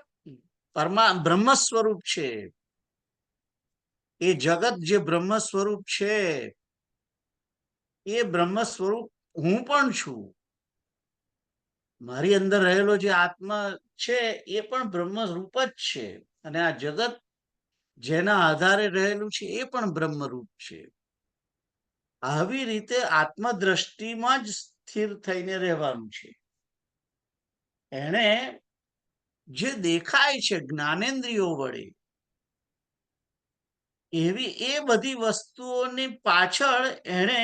બ્રહ્મ સ્વરૂપ છે એ જગત જે બ્રહ્મ સ્વરૂપ છે એ બ્રહ્મ સ્વરૂપ હું પણ છું મારી અંદર રહેલો જે આત્મા છે એ પણ બ્રહ્મ રૂપ જ છે અને આ જગત જેના આધારે રહેલું છે એ પણ બ્રહ્મરૂપ છે આવી રીતે આત્મદ્રષ્ટિમાં જ સ્થિર થઈને રહેવાનું છે એને જે દેખાય છે જ્ઞાનેન્દ્રિયો વડે એવી એ બધી વસ્તુઓની પાછળ એને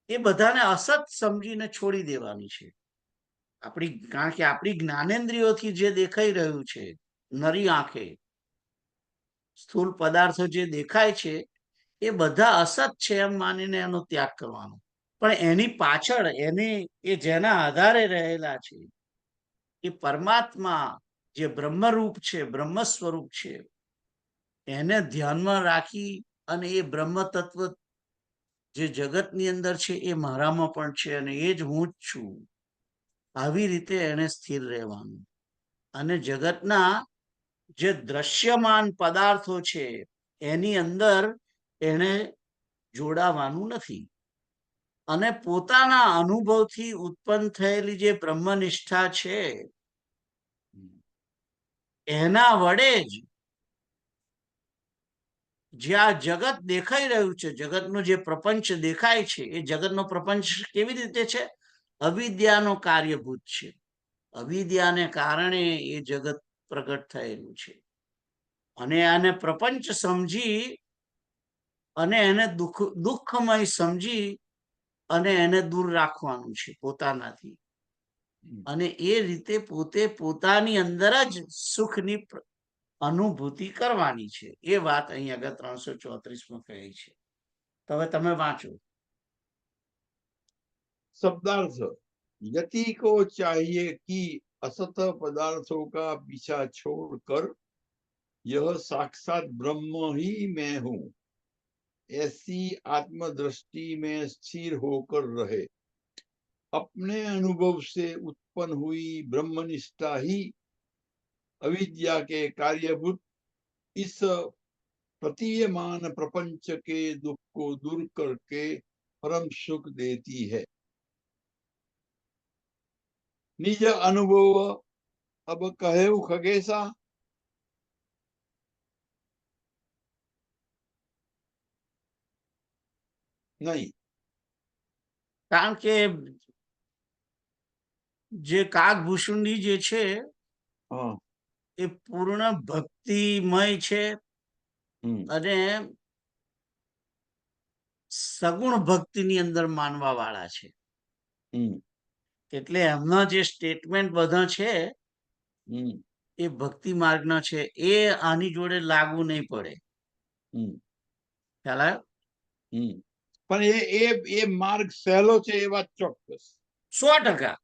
એ બધાને અસત સમજીને છોડી દેવાની છે કારણ કે આપણી જ્ઞાનેન્દ્રિયોથી જે દેખાઈ રહ્યું છે નરી આંખે સ્થૂળ પદાર્થો જે દેખાય છે એ બધા અસત છે એમ માનીને એનો ત્યાગ કરવાનો પણ એની પાછળ એની એ જેના આધારે રહેલા છે એ પરમાત્મા જે બ્રહ્મરૂપ છે બ્રહ્મ સ્વરૂપ છે એને ધ્યાનમાં રાખી અને એ બ્રહ્મ તત્વ જે જગતની અંદર છે એ મારામાં પણ છે અને એ જ હું જ છું આવી રીતે એને સ્થિર રહેવાનું અને જગતના જે દ્રશ્યમાન પદાર્થો છે એની અંદર એને જોડાવાનું નથી અને પોતાના અનુભવથી ઉત્પન્ન થયેલી જે બ્રહ્મનિષ્ઠા છે એના વડે જ જે આ જગત દેખાઈ રહ્યું છે જગતનો જે પ્રપંચ દેખાય છે એ જગતનો પ્રપંચ કેવી રીતે છે અવિદ્યાનો કાર્યભૂત છે અવિદ્યાને કારણે એ જગત પ્રગટ થયેલું છે અને આને પ્રપંચ સમજી અને એને દુઃખમય સમજી અને એને દૂર રાખવાનું છે પોતાનાથી અને એ રીતે પોતે પોતાની અંદર જ સુખની અનુભૂતિ કરવાની છે એ વાત અહીં આગળ 334 કહી છે તો હવે તમે વાંચો शब्दार्थ। यति को चाहिए कि असत पदार्थों का पीछा छोड़कर यह साक्षात ब्रह्म ही मैं हूं ऐसी आत्मदृष्टि में स्थिर होकर रहे। अपने अनुभव से उत्पन्न हुई ब्रह्मनिष्ठा ही अविद्या के कार्यभूत इस प्रतीयमान प्रपंच के दुख को दूर करके परम सुख देती है। निज अनुभव अब कहे खगेशा। नहीं, કારણ કે જે કાગભૂષુંડી જે છે हाँ, એ પૂર્ણ ભક્તિમય છે અને સગુણ ભક્તિની અંદર માનવા વાળા છે. એટલે એમના જે સ્ટેટમેન્ટ બધા છે એ ભક્તિ માર્ગના છે, એ આની જોડે લાગુ નહીં પડે. ખ્યાલ આવ્યો? પણ એ માર્ગ સહેલો છે એ વાત ચોક્કસ. 100%.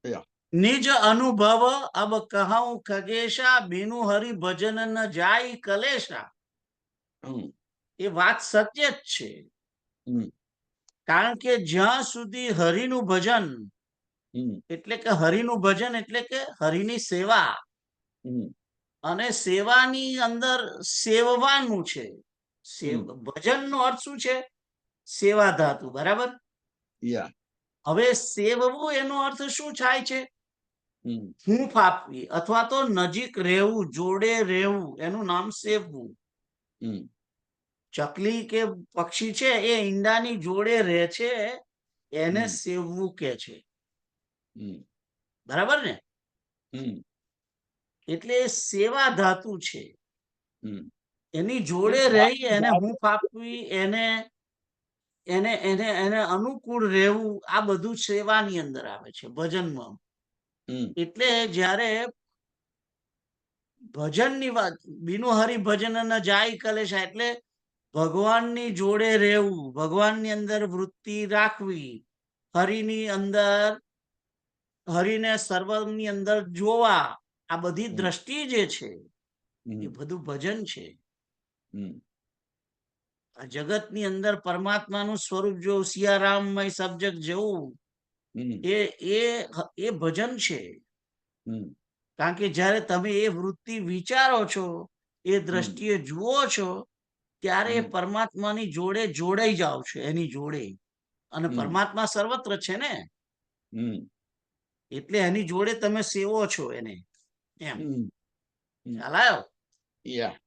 યા. નિજ અનુભવ અબ કહું ખગેશા, બીનુ હરિ ભજન ન જાય કલેશા. એ વાત સત્ય જ છે. કારણ કે જ્યાં સુધી હરિનું ભજન, એટલે કે હરિનું ભજન એટલે કે હરિની સેવા, અને સેવાની અંદર સેવવાનું છે. ભજનનો અર્થ શું છે? સેવા ધાતુ. બરાબર? યા. હવે સેવવું એનો અર્થ શું થાય છે? હૂંફ આપવી અથવા તો નજીક રહેવું, જોડે રહેવું, એનું નામ સેવવું. ચકલી કે પક્ષી છે એ ઈંડાની જોડે રહે છે, એને સેવવું કે છે. બરાબર ને? એટલે સેવા ધાતુ છે. એની જોડે રહી, એને હૂંફ આપવી, એને એને એને એને અનુકૂળ રહેવું, આ બધું સેવાની અંદર આવે છે, ભજનમાં. એટલે જ્યારે ભજનની વાત, બીનુ હરિ ભજન ન જાય કલેશા, એટલે ભગવાનની જોડે રહેવું, ભગવાનની અંદર વૃત્તિ રાખવી, હરિની અંદર, હરિને સર્વની અંદર જોવા, આ બધી દ્રષ્ટિ જે છે એ બધું ભજન છે. આ જગતની અંદર પરમાત્માનું સ્વરૂપ જો સિયારામમય સબ્જેક્ટ જેવું, એ એ એ ભજન છે. કારણ કે જ્યારે તમે એ વૃત્તિ વિચારો છો, એ દ્રષ્ટિએ જુઓ છો, ત્યારે એ પરમાત્માની જોડે જોડાઈ જાઓ છો, એની જોડે. અને પરમાત્મા સર્વત્ર છે ને, એટલે એની જોડે તમે સેવો છો એને. એમ ખ્યાલ આવ્યો? યા.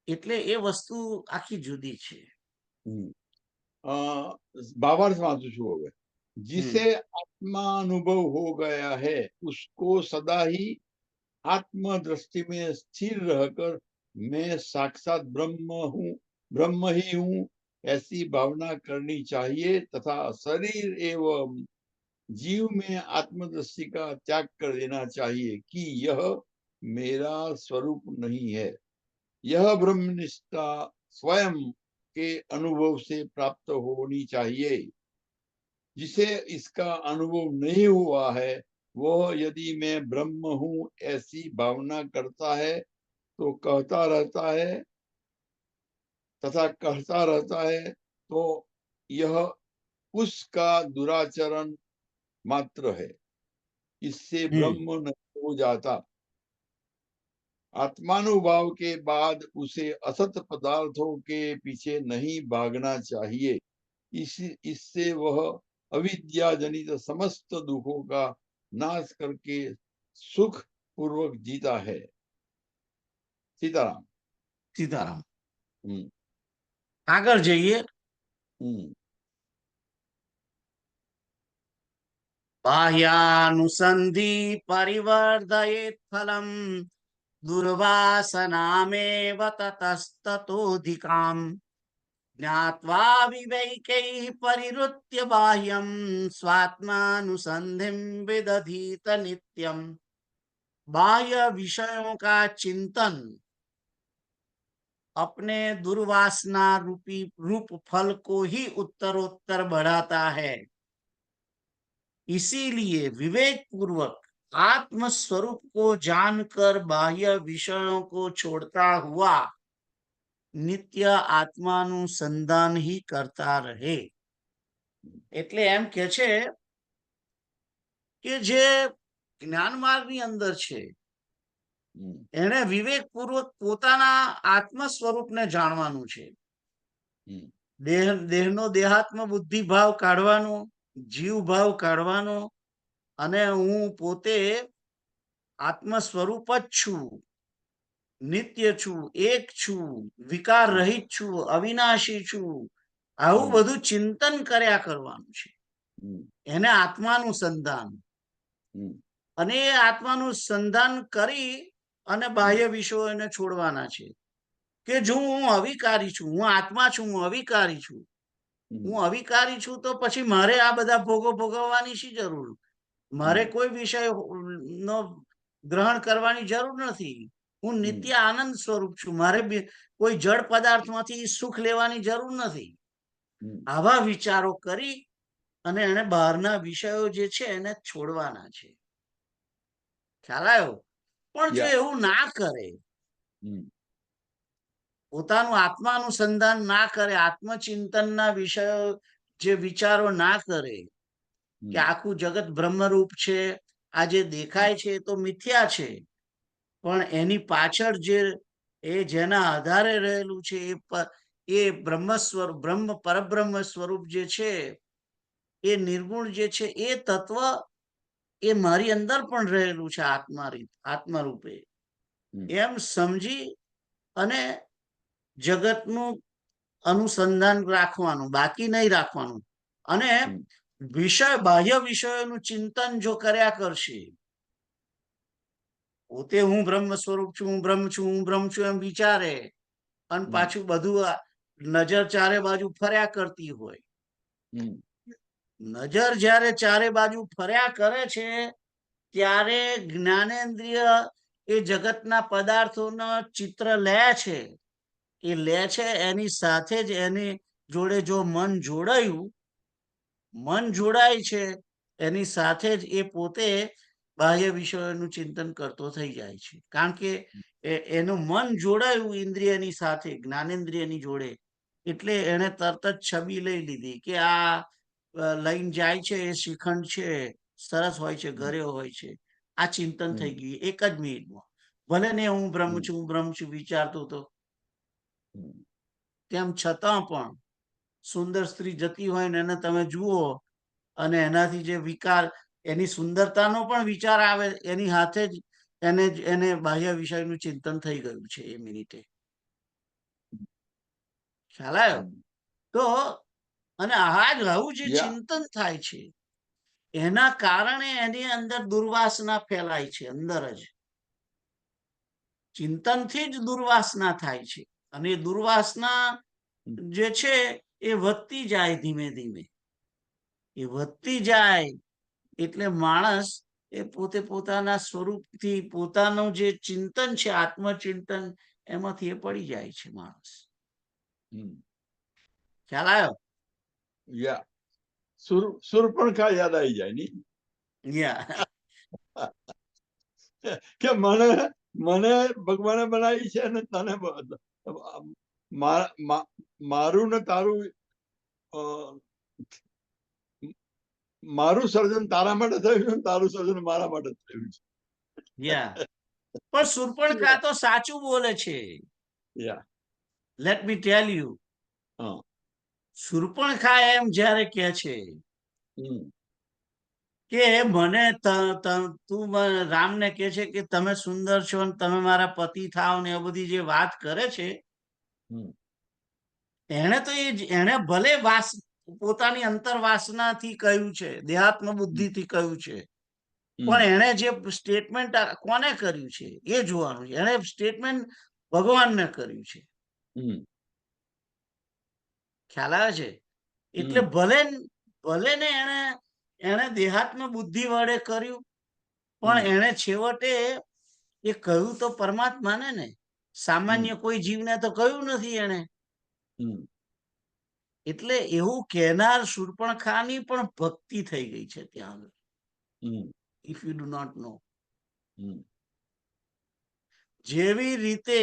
એટલે એ વસ્તુ આખી જુદી છે. भावार्थ वांचू छू હવે. जिसे आत्मानुभव हो गया है उसको सदा ही आत्म दृष्टि में स्थिर रहकर मैं साक्षात ब्रह्म ही हूँ ऐसी भावना करनी चाहिए तथा शरीर एवं जीव में आत्मदृष्टि का त्याग कर देना चाहिए कि यह मेरा स्वरूप नहीं है। यह ब्रह्मनिष्ठा स्वयं के अनुभव से प्राप्त होनी चाहिए। जिसे इसका अनुभव नहीं हुआ है वह यदि मैं ब्रह्म हूं ऐसी भावना करता है तो कहता रहता है तथा कहता रहता है तो यह उसका दुराचरण मात्र है, इससे ब्रह्म नहीं हो जाता। आत्मानुभाव के बाद उसे असत पदार्थों के पीछे नहीं भागना चाहिए। इससे वह अविद्या जनित समस्त दुखों का नाश करके सुख पूर्वक जीता है। सीताराम. સીતારામ. આગળ જઈએ. બાહ્યાનુસંધિ પરિવર્ધયેત ફલમ દુર્વાસનામેવ તતસ્તતોધિકામ જ્ઞાત્વા વિવૈકૈ પરિવૃત્ય બાહ્યમ स्वात्मानुसंधिं विदधीत नित्यम. बाह्य विषयों का चिंतन अपने दुर्वासना रूप फल को ही उत्तरोत्तर बढ़ाता है. इसीलिए विवेक पूर्वक आत्म स्वरूप को जानकर बाह्य विषयों को छोड़ता हुआ नित्य आत्मानुसंधान ही करता रहे. એટલે એમ કે છે કે જે જ્ઞાન માર્ગની અંદર છે હમ, એને વિવેકપૂર્વક પોતાના આત્મ સ્વરૂપને જાણવાનું છે. હમ, દેહનો દેહાત્મ બુદ્ધિ ભાવ કાઢવાનો, જીવ ભાવ કાઢવાનો, અને હું પોતે આત્મ સ્વરૂપ જ છું, નિત્ય છું, એક છું, વિકાર રહિત છું, અવિનાશી છું, આવું બધું ચિંતન કર્યા કરવાનું છે. હમ, એને આત્માનું સંધાન, હમ, અને એ આત્માનું સંધાન કરી અને બાહ્ય વિષયોને છોડવાના છે. કે જો હું અવિકારી છું, હું આત્મા છું, હું અવિકારી છું, હું અવિકારી છું, તો પછી મારે આ બધા ભોગો ભોગવવાની શી જરૂર? મારે કોઈ વિષય નો ગ્રહણ કરવાની જરૂર નથી. હું નિત્ય આનંદ સ્વરૂપ છું. મારે કોઈ જળ પદાર્થમાંથી સુખ લેવાની જરૂર નથી. આવા વિચારો કરી અને એને બહારના વિષયો જે છે એને છોડવાના છે. ખ્યાલ આવ્યો? પણ જો Yeah. એવું ના કરે, હમ, પોતાનું આત્માનુસંધાન ના કરે, આત્મચિંતનના વિષયો જે વિચારો ના કરે, કે આખું જગત બ્રહ્મરૂપ છે, આ જે દેખાય છે એ તો મિથ્યા છે, પણ એની પાછળ જે જેના આધારે રહેલું છે એ બ્રહ્મ સ્વરૂપ, પરબ્રહ્મ સ્વરૂપ જે છે, એ નિર્ગુણ જે છે, એ તત્વ એ મારી અંદર પણ રહેલું છે આત્મરૂપે, એમ સમજી અને જગતનું અનુસંધાન રાખવાનું, બાકી નહીં રાખવાનું. અને બાહ્ય વિષયોનું ચિંતન જો કર્યા કરશે, પોતે હું બ્રહ્મ સ્વરૂપ છું, હું બ્રહ્મ છું, હું બ્રહ્મ છું એમ વિચારે, અને પાછું બધું નજર ચારે બાજુ ફર્યા કરતી હોય. નજર જ્યારે ચારે બાજુ ફર્યા કરે છે, ત્યારે જ્ઞાનેન્દ્રિય એ જગતના પદાર્થોનો ચિત્ર લે છે. એ લે છે, એની સાથે જ એની જોડે જો મન જોડાય છે, એની સાથે જ એ પોતે બાહ્ય વિષયોનું ચિંતન કરતો થઈ જાય છે. કારણ કે એનું મન જોડાયું ઇન્દ્રિયની સાથે, જ્ઞાનેન્દ્રિયની જોડે, એટલે એને તરત જ છબી લઈ લીધી કે આ લઈને જાય છે એ શ્રીખંડ છે, સરસ હોય છે, ઘરે હોય છે. આ ચિંતન થઈ ગયું એક જ મિનિટમાં. ભલે ને હું બ્રહ્મ છું વિચારતો હતો, તેમ છતાં પણ સુંદર સ્ત્રી જતી હોય ને એને તમે જુઓ, અને એનાથી જે વિકાર, એની સુંદરતાનો પણ વિચાર આવે, એની હાથે જ એને બાહ્ય વિષયનું ચિંતન થઈ ગયું છે એ મિનિટે. ખ્યાલ આવ્યો? તો અને આવું જે ચિંતન થાય છે, એના કારણે એની અંદર દુર્વાસના ફેલાય છે. અંદર જ ચિંતનથી જ દુર્વાસના થાય છે, અને એ દુર્વાસના જે છે એ વધતી જાય ધીમે ધીમે. એ વધતી જાય એટલે માણસ એ પોતે પોતાના સ્વરૂપથી, પોતાનું જે ચિંતન છે, આત્મચિંતન, એમાંથી એ પડી જાય છે માણસ. ખ્યાલ આવ્યો? સુરપણખા યાદ આવી જાય ની કે મને ભગવાને બનાવી છે અને તને મારું ને તારું, મારું સર્જન તારા માટે થયું છે, તારું સર્જન મારા માટે થયું છે. પણ સુરપણખા તો સાચું બોલે છે. લેટ મી ટેલ યુ, સુરપણખા એમ જ્યારે કે છે કે મને તું રામને કે છે કે તમે સુંદર છો ને તમે મારા પતિ થાવ ને એ બધી જે વાત કરે છે, એને ભલે પોતાની અંતર વાસનાથી કહ્યું છે, દેહાત્મ બુદ્ધિથી કહ્યું છે, પણ એને જે સ્ટેટમેન્ટ કોને કર્યું છે એ જોવાનું છે. એને સ્ટેટમેન્ટ ભગવાનને કર્યું છે. ખ્યાલ આવે છે? એટલે ભલે ને એને દેહાત્મ બુદ્ધિ વડે કર્યું, પણ એને છેવટે એ કહ્યું તો પરમાત્માને ને, સામાન્ય કોઈ જીવને તો કહ્યું નથી એને. એટલે એવું કહેનાર શૂર્પણખાની પણ ભક્તિ થઈ ગઈ છે ત્યાં આગળ. If you do not know, જેવી રીતે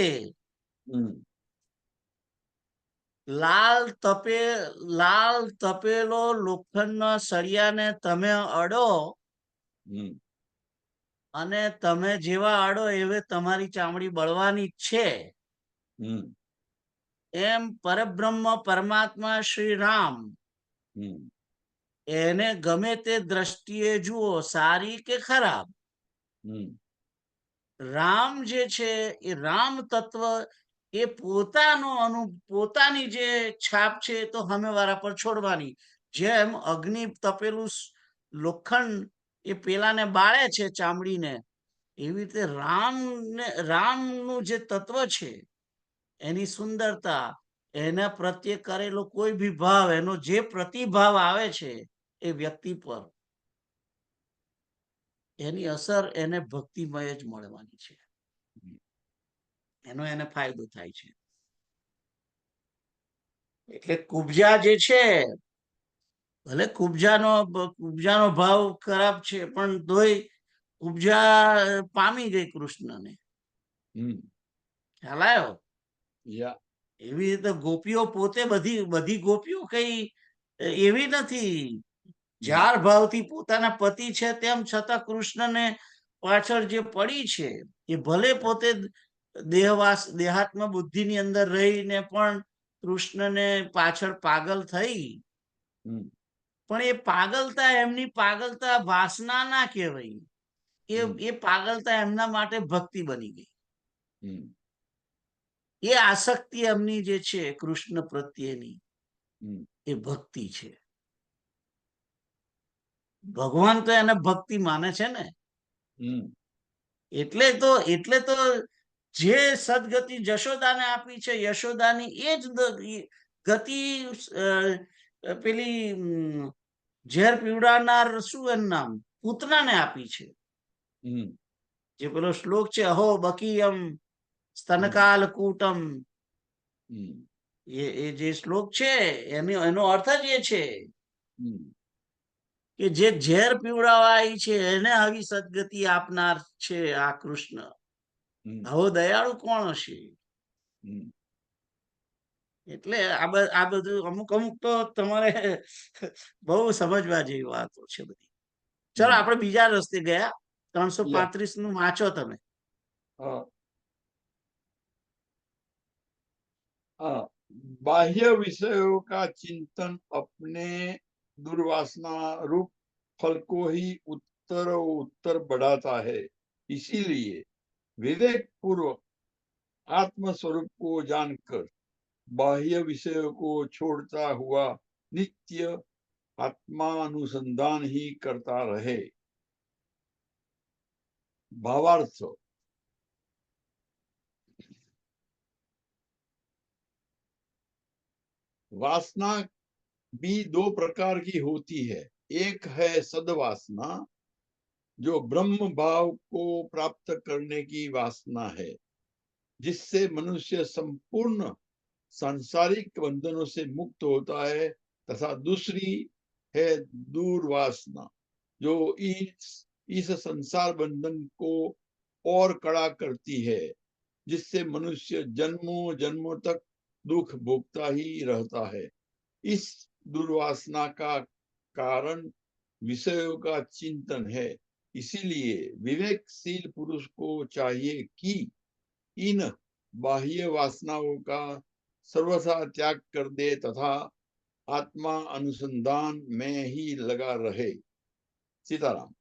લાલ તપેલો લોખંડના સળિયાને તમે અડો અને તમે જેવા આડો એવે તમારી ચામડી બળવાની જ છે. हम्म એમ પરબ્રહ્મ પરમાત્મા શ્રી રામ हम्म એને ગમે તે દ્રષ્ટિએ જુઓ, સારી કે ખરાબ, हम्म રામ જે છે એ રામ તત્વ એ પોતાની જે છાપ છે એ તો સામેવાળા પર છોડવાની. જેમ અગ્નિ તપેલું લોખંડ એ પેલાને બાળે છે ચામડીને, એવી રીતે રામનું જે તત્વ છે એની સુંદરતા, એના પ્રત્યે કરેલો કોઈ બી ભાવ, એનો જે પ્રતિભાવ આવે છે એ વ્યક્તિ પર, એની અસર એને ભક્તિમય જ મળવાની છે. એનો એને ફાયદો થાય છે. એટલે કુબજા જે છે, ભલે કુબજાનો ભાવ ખરાબ છે, પણ તોય કુબજા પામી ગઈ કૃષ્ણને. हम्म ખ્યાલ આવ્યો? या એવી રીતે ગોપીઓ પોતે બધી ગોપીઓ કઈ એવી નથી. જાર ભાવથી પોતાના પતિ છે તેમ છતાં કૃષ્ણને પાછળ જે પડી છે એ ભલે પોતે દેહાત્મ બુદ્ધિની અંદર રહીને પણ કૃષ્ણને પાછળ પાગલ થઈ, हम्म પણ એ પાગલતા, એમની પાગલતા વાસના ના કહેવાય. એ પાગલતા એમના માટે ભક્તિ બની ગઈ. हम्म એ આસક્તિ એમની જે છે કૃષ્ણ પ્રત્યેની, हम्म એ ભક્તિ છે. ભગવાન તો એને ભક્તિ માને છે ને. हम्म એટલે તો જે સદગતિ જશોદાને આપી છે, યશોદાની એ જ ગતિ પેલી ઝેર પીવડાવનાર શું એનું નામ, પૂતનાને આપી છે. हम्म જે પેલો શ્લોક છે, અહો બકીયમ સ્તનકાલ કૂટમ, हम्म એ જે શ્લોક છે એનો અર્થ જ એ છે हम्म કે જે ઝેર પીવડાવાય છે એને આવી સદગતિ આપનાર છે આ કૃષ્ણ. हम्म આવો દયાળુ કોણ હશે? हम्म એટલે આ બધું અમુક તો તમારે બહુ સમજવા જેવી વાતો છે બધી. ચલો આપણે બીજા રસ્તે ગયા. 335 નું વાંચો તમે. हाँ हाँ बाह्य विषयों का चिंतन अपने दुर्वासना रूप फल को ही उत्तर बढ़ाता है। इसीलिए विवेक पूर्वक आत्म स्वरूप को जानकर बाह्य विषयों को छोड़ता हुआ नित्य आत्मानुसंधान ही करता रहे। भावार्थ, वासना भी दो प्रकार की होती है। एक है सद्वासना, जो ब्रह्म भाव को प्राप्त करने की वासना है, जिससे मनुष्य संपूर्ण सांसारिक बंधनों से मुक्त होता है। तथा दूसरी है दुर्वासना, जो इस संसार बंधन को और कड़ा करती है, जिससे मनुष्य जन्मों जन्मों तक दुख भोगता ही रहता है। इस दुर्वासना का कारण विषयों का चिंतन है। इसीलिए विवेकशील पुरुष को चाहिए कि इन बाह्य वासनाओं का सर्वथा त्याग कर दे तथा आत्मा अनुसंधान में ही लगा रहे। सीताराम।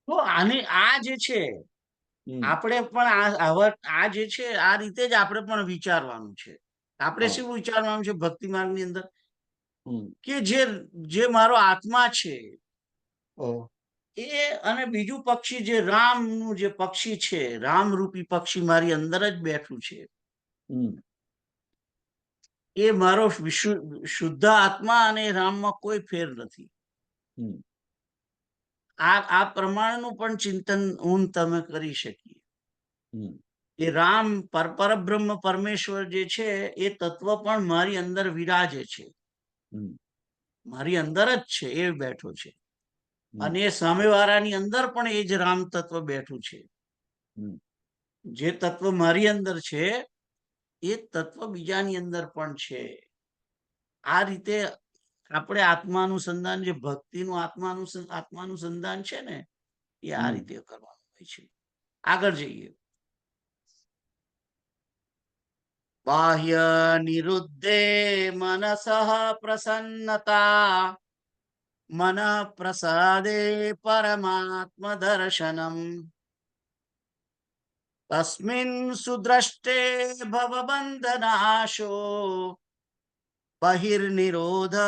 તો આ જે છે આપણે પણ આ જે છે આ રીતે જ આપણે પણ વિચારવાનું છે. આપણે શું વિચારવાનું છે ભક્તિ માર્ગની અંદર? કે જે મારો આત્મા છે એ, અને બીજું પક્ષી જે રામનું જે પક્ષી છે, રામ રૂપી પક્ષી મારી અંદર જ બેઠું છે, એ મારો શુદ્ધ આત્મા, અને રામમાં કોઈ ફેર નથી. આ પ્રમાણનું પણ ચિંતન હું તમે કરી શકીએ. એ રામ પરબ્રહ્મ પરમેશ્વર જે છે એ તત્વ પણ મારી અંદર વિરાજે છે, મારી અંદર જ છે, એ બેઠો છે. અને એ સામેવાળાની અંદર પણ એ જ રામ તત્વ બેઠું છે. જે તત્વ મારી અંદર છે એ તત્વ બીજાની અંદર પણ છે. આ રીતે આપણે આત્માનુસંધાન, જે ભક્તિનું આત્માનુસંધાન છે ને, એ આ હમ. રીતે કરવાનું હોય છે. આગળ જઈએ. બાહ્ય નિરુદ્ધે મનસઃ પ્રસન્નતા મન પ્રસાદે પરમાત્મ દર્શનમ તસ્મિન સુદ્રષ્ટે ભવબંધનાશો બહિર્નિરોધ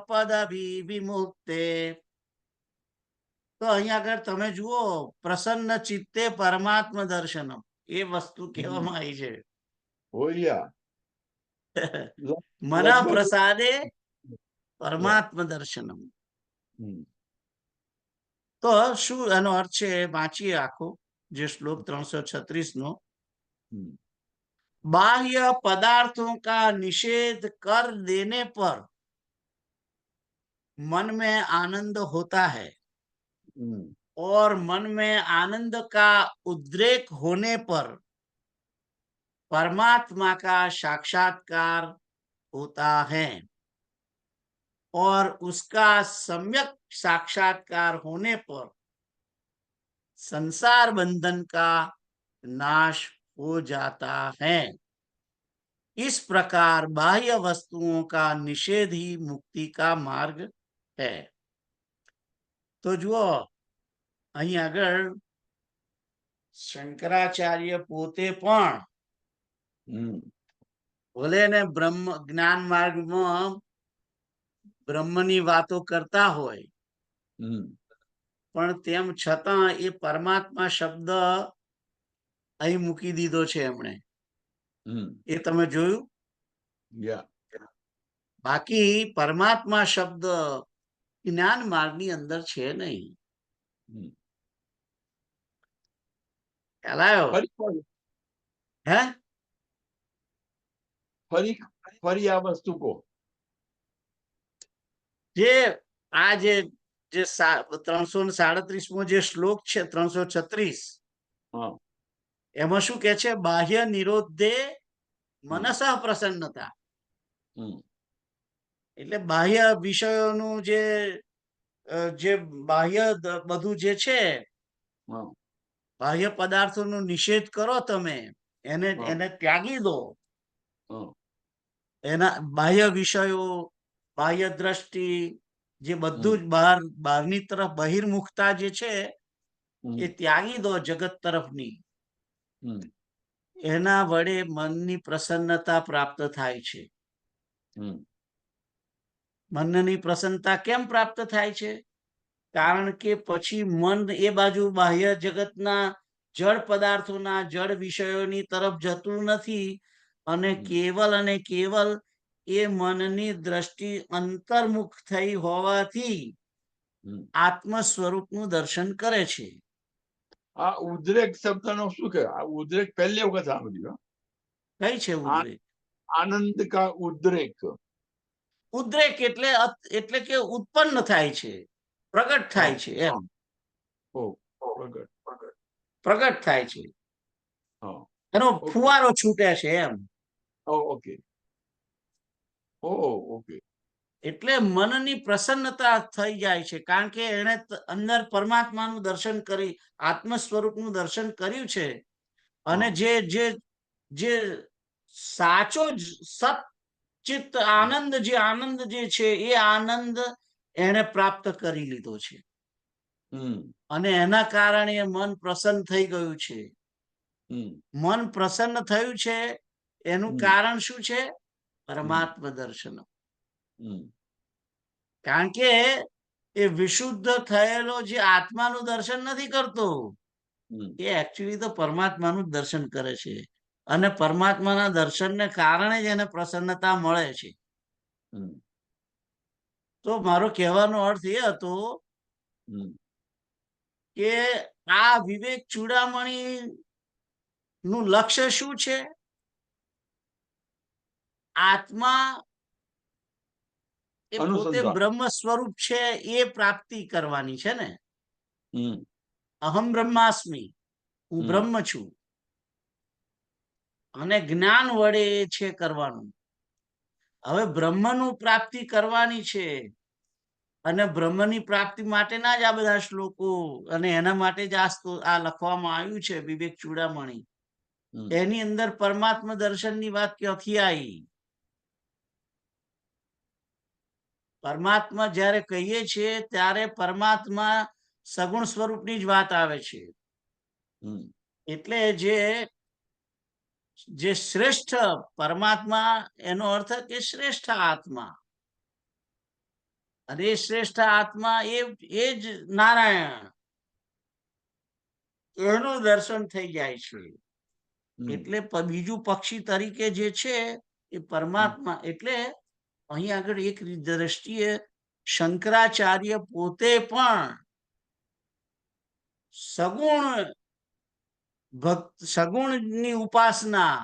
પદવી વિમુક્તે. તો અહીંયા આગળ તમે જુઓ, પ્રસન્ન ચિત્તે પરમાત્મ દર્શનમ, એ વસ્તુ કહેવામાં આવી છે. હોયા મન લગભગ પ્રસાદે પરમાત્મ દર્શનમ. હમ. તો શું એનો અર્થ છે? વાંચીએ આખો જે શ્લોક 336 નો. હમ. बाह्य पदार्थों का निषेध कर देने पर मन में आनंद होता है હમ. और मन में आनंद का उद्रेक होने पर परमात्मा का साक्षात्कार होता है और उसका सम्यक साक्षात्कार होने पर संसार बंधन का नाश हो जाता है. इस प्रकार बाह्य वस्तुओं का निषेध ही मुक्ति का मार्ग है. तो जुओ, અહીં આગળ શંકરાચાર્ય પોતે પણ હમ. ભલે ને બ્રહ્મ જ્ઞાન માર્ગમાં બ્રહ્મની વાતો કરતા હોય, હમ. પણ તેમ છતાં એ પરમાત્મા શબ્દ અહીં મૂકી દીધો છે એમણે. હમ. એ તમે જોયું? યા બાકી પરમાત્મા શબ્દ જ્ઞાન માર્ગની અંદર છે નહીં. હમ. ખ્યાલ આવ્યો? હે? ફરી ફરી આ વસ્તુ કહો. જે આ જે 337મો જે શ્લોક છે 336, હા. એમાં શું કે છે? બાહ્ય નિરોધે હમ. મનસઃ પ્રસન્નતા. હમ. એટલે બાહ્ય વિષયોનું જે બાહ્ય બધું જે છે, હા. બાહ્ય પદાર્થોનો નિષેધ કરો તમે, એને હા. એને ત્યાગી દો. હા. એના બાહ્ય વિષયો, બાહ્ય દ્રષ્ટિ, જે બધું જ બહારની તરફ બહિર્મુખતા જે છે એ ત્યાગી દો જગત તરફની. હમ. એના વડે મનની પ્રસન્નતા પ્રાપ્ત થાય છે. હમ. મનની પ્રસન્નતા કેમ પ્રાપ્ત થાય છે? કારણ કે પછી મન એ બાજુ બાહ્ય જગતના જળ પદાર્થોના જળ વિષયોની તરફ જતું નથી, અને કેવલ એ મનની દ્રષ્ટિ અંતર્મુખ થઈ હોવાથી આત્મ સ્વરૂપનું દર્શન કરે છે. આ ઉદ્રેક શબ્દનો શું કે? આ ઉદ્રેક પહેલી વખત સાંભળ્યું. કઈ છે ઉદ્રેક? આનંદ કા ઉદ્રેક. ઉદ્રેક એટલે કે ઉત્પન્ન થાય છે, પ્રગટ થાય છે એમ. પ્રગટ થાય છે, એનો ફુવારો છૂટે છે એમ. ઓકે. ઓકે. એટલે મનની પ્રસન્નતા થઈ જાય છે, કારણ કે એને અંદર પરમાત્માનું દર્શન કરી, આત્મ સ્વરૂપનું દર્શન કર્યું છે. અને જે સાચો સચિત આનંદ જે છે એ આનંદ એને પ્રાપ્ત કરી લીધો છે. અને એના કારણે મન પ્રસન્ન થઈ ગયું છે. મન પ્રસન્ન થયું છે એનું કારણ શું છે? પરમાત્મા દર્શન. કારણ કે એ વિશુદ્ધ થયેલો જે આત્માનું દર્શન નથી કરતો, એ એકચ્યુઅલી તો પરમાત્માનું જ દર્શન કરે છે. અને પરમાત્માના દર્શનને કારણે જ એને પ્રસન્નતા મળે છે. તો મારો કહેવાનો અર્થ એ હતો કે આ વિવેક ચૂડામણી નું લક્ષ્ય શું છે? આત્મા એ પોતે બ્રહ્મ સ્વરૂપ છે, એ પ્રાપ્તિ કરવાની છે ને. અહમ બ્રહ્માસ્મિ, હું બ્રહ્મ છું. અને જ્ઞાન વડે એ છે કરવાનું. હવે બ્રહ્મનું પ્રાપ્તિ કરવાની છે, અને બ્રહ્મની પ્રાપ્તિ માટેના જ આ બધા શ્લોકો અને એના માટે જ આ લખવામાં આવ્યું છે વિવેક ચૂડામણી. હમ. એની અંદર પરમાત્મા દર્શનની વાત ક્યાંથી આવી? પરમાત્મા જ્યારે કહીએ છીએ ત્યારે પરમાત્મા સગુણ સ્વરૂપની જ વાત આવે છે. હમ. એટલે જે શ્રેષ્ઠ પરમાત્મા એનો અર્થ કે શ્રેષ્ઠ આત્મા, અને એ શ્રેષ્ઠ આત્મા એ જ નારાયણ, એનું દર્શન થઈ જાય છે. એટલે બીજું પક્ષી તરીકે જે છે એ પરમાત્મા. એટલે અહીં આગળ એક દ્રષ્ટિએ શંકરાચાર્ય પોતે પણ સગુણની ઉપાસના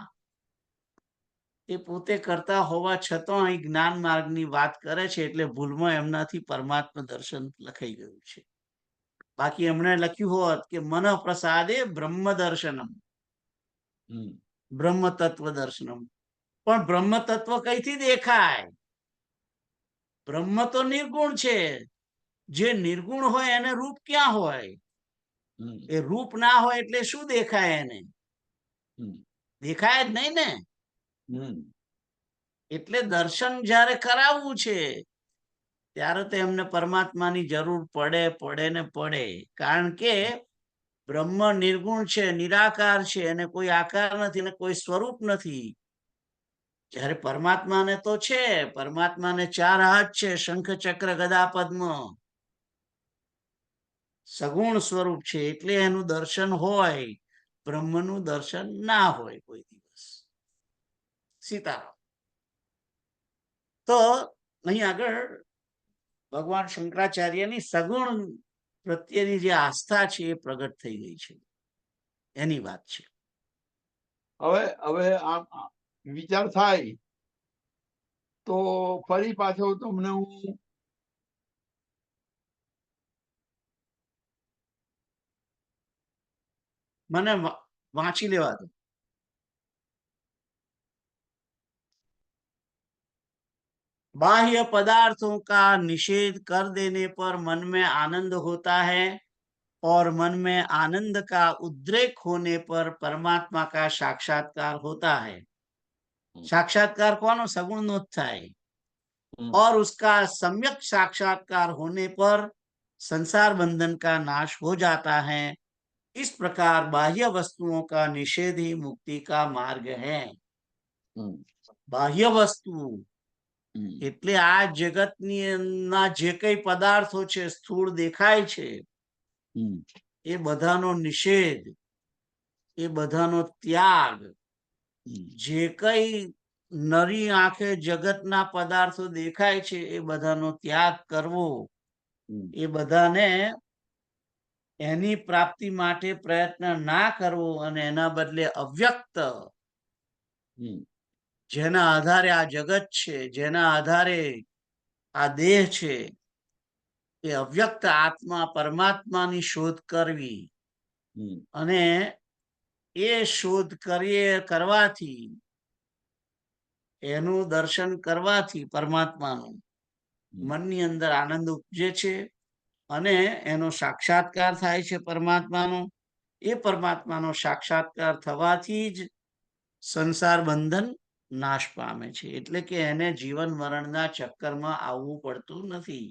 એ પોતે કરતા હોવા છતાં અહીં જ્ઞાન માર્ગની વાત કરે છે. એટલે ભૂલમાં એમનાથી પરમાત્મા દર્શન લખાઈ ગયું છે. બાકી એમણે લખ્યું હોત કે મન પ્રસાદે બ્રહ્મ દર્શનમ, બ્રહ્મ તત્વ દર્શનમ. પણ બ્રહ્મ તત્વ કઈથી દેખાય? બ્રહ્મ તો નિર્ગુણ છે. જે નિર્ગુણ હોય એને રૂપ ક્યાં હોય? એ રૂપ ના હોય એટલે શું દેખાય એને? દેખાય જ નહીં ને. એટલે દર્શન જ્યારે કરાવવું છે ત્યારે તો એમને પરમાત્માની જરૂર પડે. કારણ કે બ્રહ્મ નિર્ગુણ છે, નિરાકાર છે, અને કોઈ આકાર નથી ને કોઈ સ્વરૂપ નથી. જ્યારે પરમાત્માને તો છે, પરમાત્માને 4 હાથ છે, શંખ ચક્ર ગદા પદ્મ, સગુણ સ્વરૂપ છે. એટલે એનું દર્શન હોય, બ્રહ્મનું દર્શન ના હોય કોઈ દિવસ. સીતારામ. તો અહીં આગળ ભગવાન શંકરાચાર્યની સગુણ પ્રત્યેની જે આસ્થા છે એ પ્રગટ થઈ ગઈ છે, એની વાત છે. હવે આમ વિચાર થાય તો ફરી પાછો તમને હું મને વાંચી લેવા દો. बाह्य पदार्थों का निषेध कर देने पर मन में आनंद होता है, और मन में आनंद का उद्रेक होने पर परमात्मा का साक्षात्कार होता है. साक्षात्कार कौन? सगुण नो थाय. और उसका सम्यक साक्षात्कार होने पर संसार बंधन का नाश हो जाता है. इस प्रकार बाह्य वस्तुओं का निषेध ही मुक्ति का मार्ग है. बाह्य वस्तु એટલે આ જગતની ના જે કઈ પદાર્થો છે, સ્થૂળ દેખાય છે, એ બધાનો નિષેધ, એ બધાનો ત્યાગ. જે કઈ નરી આંખે જગતના પદાર્થો દેખાય છે એ બધાનો ત્યાગ કરવો, એ બધાને એની પ્રાપ્તિ માટે પ્રયત્ન ના કરવો, અને એના બદલે અવ્યક્ત, જેના આધારે આ જગત છે, જેના આધારે આ દેહ છે, એ અવ્યક્ત આત્મા પરમાત્માની શોધ કરવી. અને એ શોધ કરવાથી, એનું દર્શન કરવાથી પરમાત્માનું મનની અંદર આનંદ ઉપજે છે, અને એનો સાક્ષાત્કાર થાય છે પરમાત્માનો. એ પરમાત્માનો સાક્ષાત્કાર થવાથી જ સંસાર બંધન નાશ પામે છે. એટલે કે એને જીવન મરણના ચક્કરમાં આવવું પડતું નથી.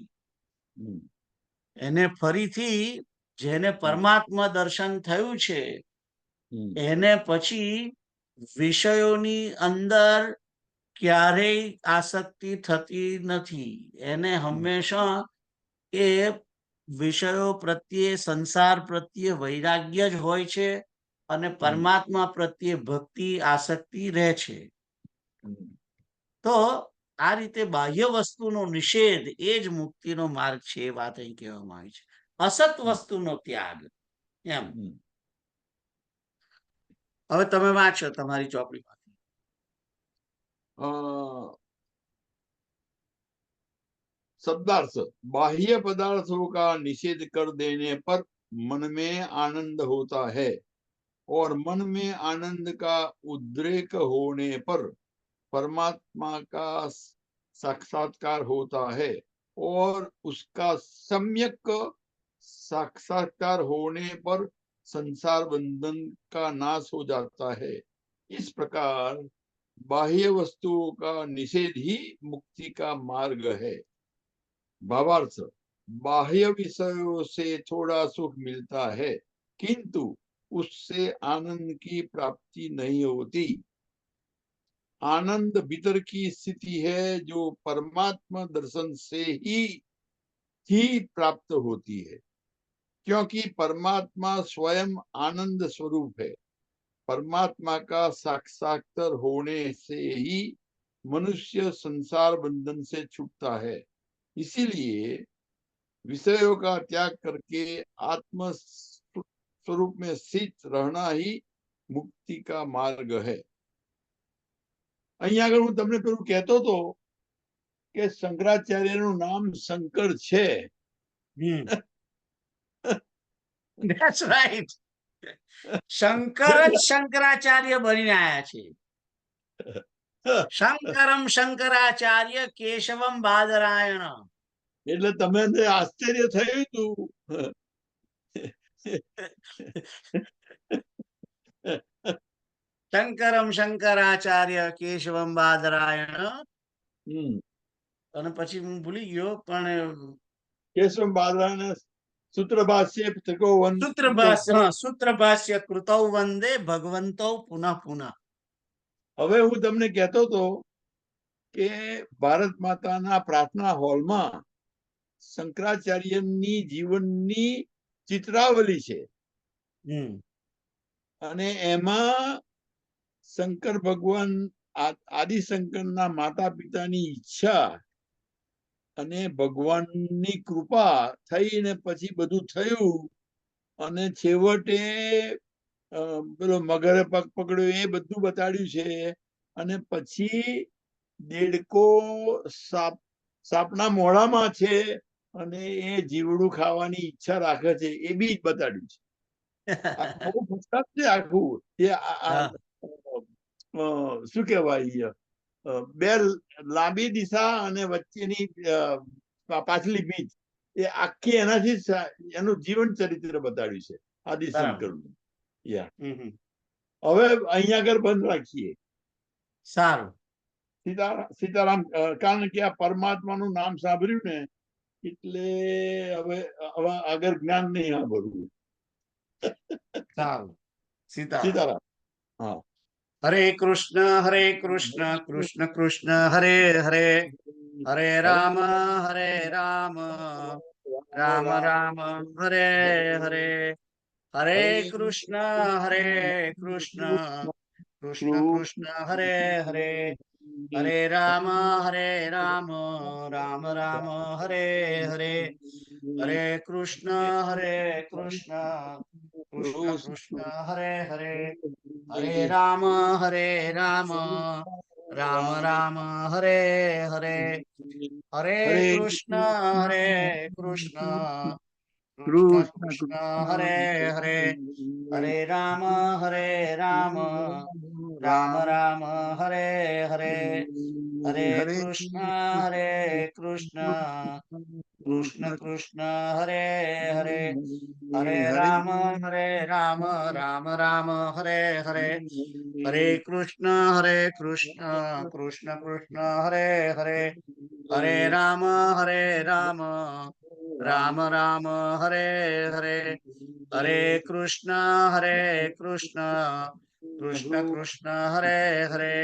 એને ફરીથી, જેને પરમાત્મા દર્શન થયું છે, એને પછી વિષયોની અંદર ક્યારેય આસક્તિ થતી નથી. એને હંમેશા એ વિષયો પ્રત્યે, સંસાર પ્રત્યે વૈરાગ્ય જ હોય છે, અને પરમાત્મા પ્રત્યે ભક્તિ, આસક્તિ રહે છે. તો આ રીતે બાહ્ય વસ્તુનો નિષેધ એ જ મુક્તિનો માર્ગ છે, એ વાત અહીં કહેવામાં આવી છે. અસત વસ્તુનો ત્યાગ. એમ. હવે તમે વાંચો તમારી ચોપડીમાં. शब्दार्थ. बाह्य पदार्थों का निषेध कर देने पर मन में आनंद होता है, और मन में आनंद का उद्रेक होने पर परमात्मा का साक्षात्कार होता है. और उसका सम्यक साक्षात्कार होने पर संसार बंधन का नाश हो जाता है। इस प्रकार बाह्य वस्तुओं का निषेध ही मुक्ति का मार्ग है। भावार्थ, बाह्य विषयों से थोड़ा सुख मिलता है, किंतु उससे आनंद की प्राप्ति नहीं होती। आनंद भीतर की स्थिति है जो परमात्मा दर्शन से ही प्राप्त होती है, क्योंकि परमात्मा स्वयं आनंद स्वरूप है। परमात्मा का साक्षात्कार होने से ही मनुष्य संसार बंधन से छूटता है। इसीलिए विषयों का त्याग करके आत्म स्वरूप में स्थित रहना ही मुक्ति का मार्ग है। અહીંયા આગળ હું તમને પેલું કહેતો હતો કે શંકરાચાર્યનું નામ શંકર છે. That's right. શંકર જ શંકરાચાર્ય બનીને આયા છે. શંકરમ શંકરાચાર્ય કેશવમ બાદરાયણ. એટલે તમે આશ્ચર્ય થયું હતું. શંકરમ શંકરાચાર્ય કેશવમ બાદરાયણ. અને પછી હું ભૂલી ગયો, પણ કેશવ બાદરાયણ સૂત્રભાષ્ય કૃતૌ વંદે ભગવંતૌ પુનઃ પુનઃ. હવે હું તમને કહેતો હતો કે ભારત માતાના પ્રાર્થના હોલમાં શંકરાચાર્યની જીવનની ચિત્રાવલી છે અને એમાં શંકર ભગવાન આદિશંકરના માતા પિતાની ઈચ્છા અને ભગવાનની કૃપા થઈને પછી બધું થયું અને છેવટે પેલો મગરે પગ પકડ્યો એ બધું બતાડ્યું છે. અને પછી દેડકો સાપના મોઢામાં છે અને એ જીવડું ખાવાની ઈચ્છા રાખે છે, એ બી બતાડ્યું છે. બહુ પુસ્તક છે આખું. શું કહેવાય, બે લાંબી દિશા અને વચ્ચેની પાછલી બીજ, એ આખી એનાથી એનું જીવન ચરિત્ર બતાડ્યું છે આદિશંકરનું. હવે અહીંયા આગળ બંધ રાખીએ. સારું. સીતારામ. કારણ કે આ પરમાત્માનું નામ સાંભળ્યું ને એટલે હવે આગળ જ્ઞાન નહીં સાંભળવું. સારું. સીતારામ. હા. હરે કૃષ્ણ કૃષ્ણ કૃષ્ણ હરે હરે, હરે રામ રામ રામ હરે હરે. હરે કૃષ્ણ કૃષ્ણ કૃષ્ણ હરે હરે, હરે રામ રામ રામ હરે હરે. હરે કૃષ્ણ કૃષ્ણ કૃષ્ણ હરે હરે, હરે રામ રામ રામ હરે હરે. હરે કૃષ્ણ કૃષ્ણ કૃષ્ણ હરે હરે, હરે રામ રામ રામ હરે હરે. હરે કૃષ્ણ કૃષ્ણ કૃષ્ણ હરે હરે, હરે રામ રામ હરે હરે. હરે કૃષ્ણ કૃષ્ણ કૃષ્ણ હરે હરે, હરે રામ રામ હરે હરે. હરે કૃષ્ણ કૃષ્ણ કૃષ્ણ હરે હરે.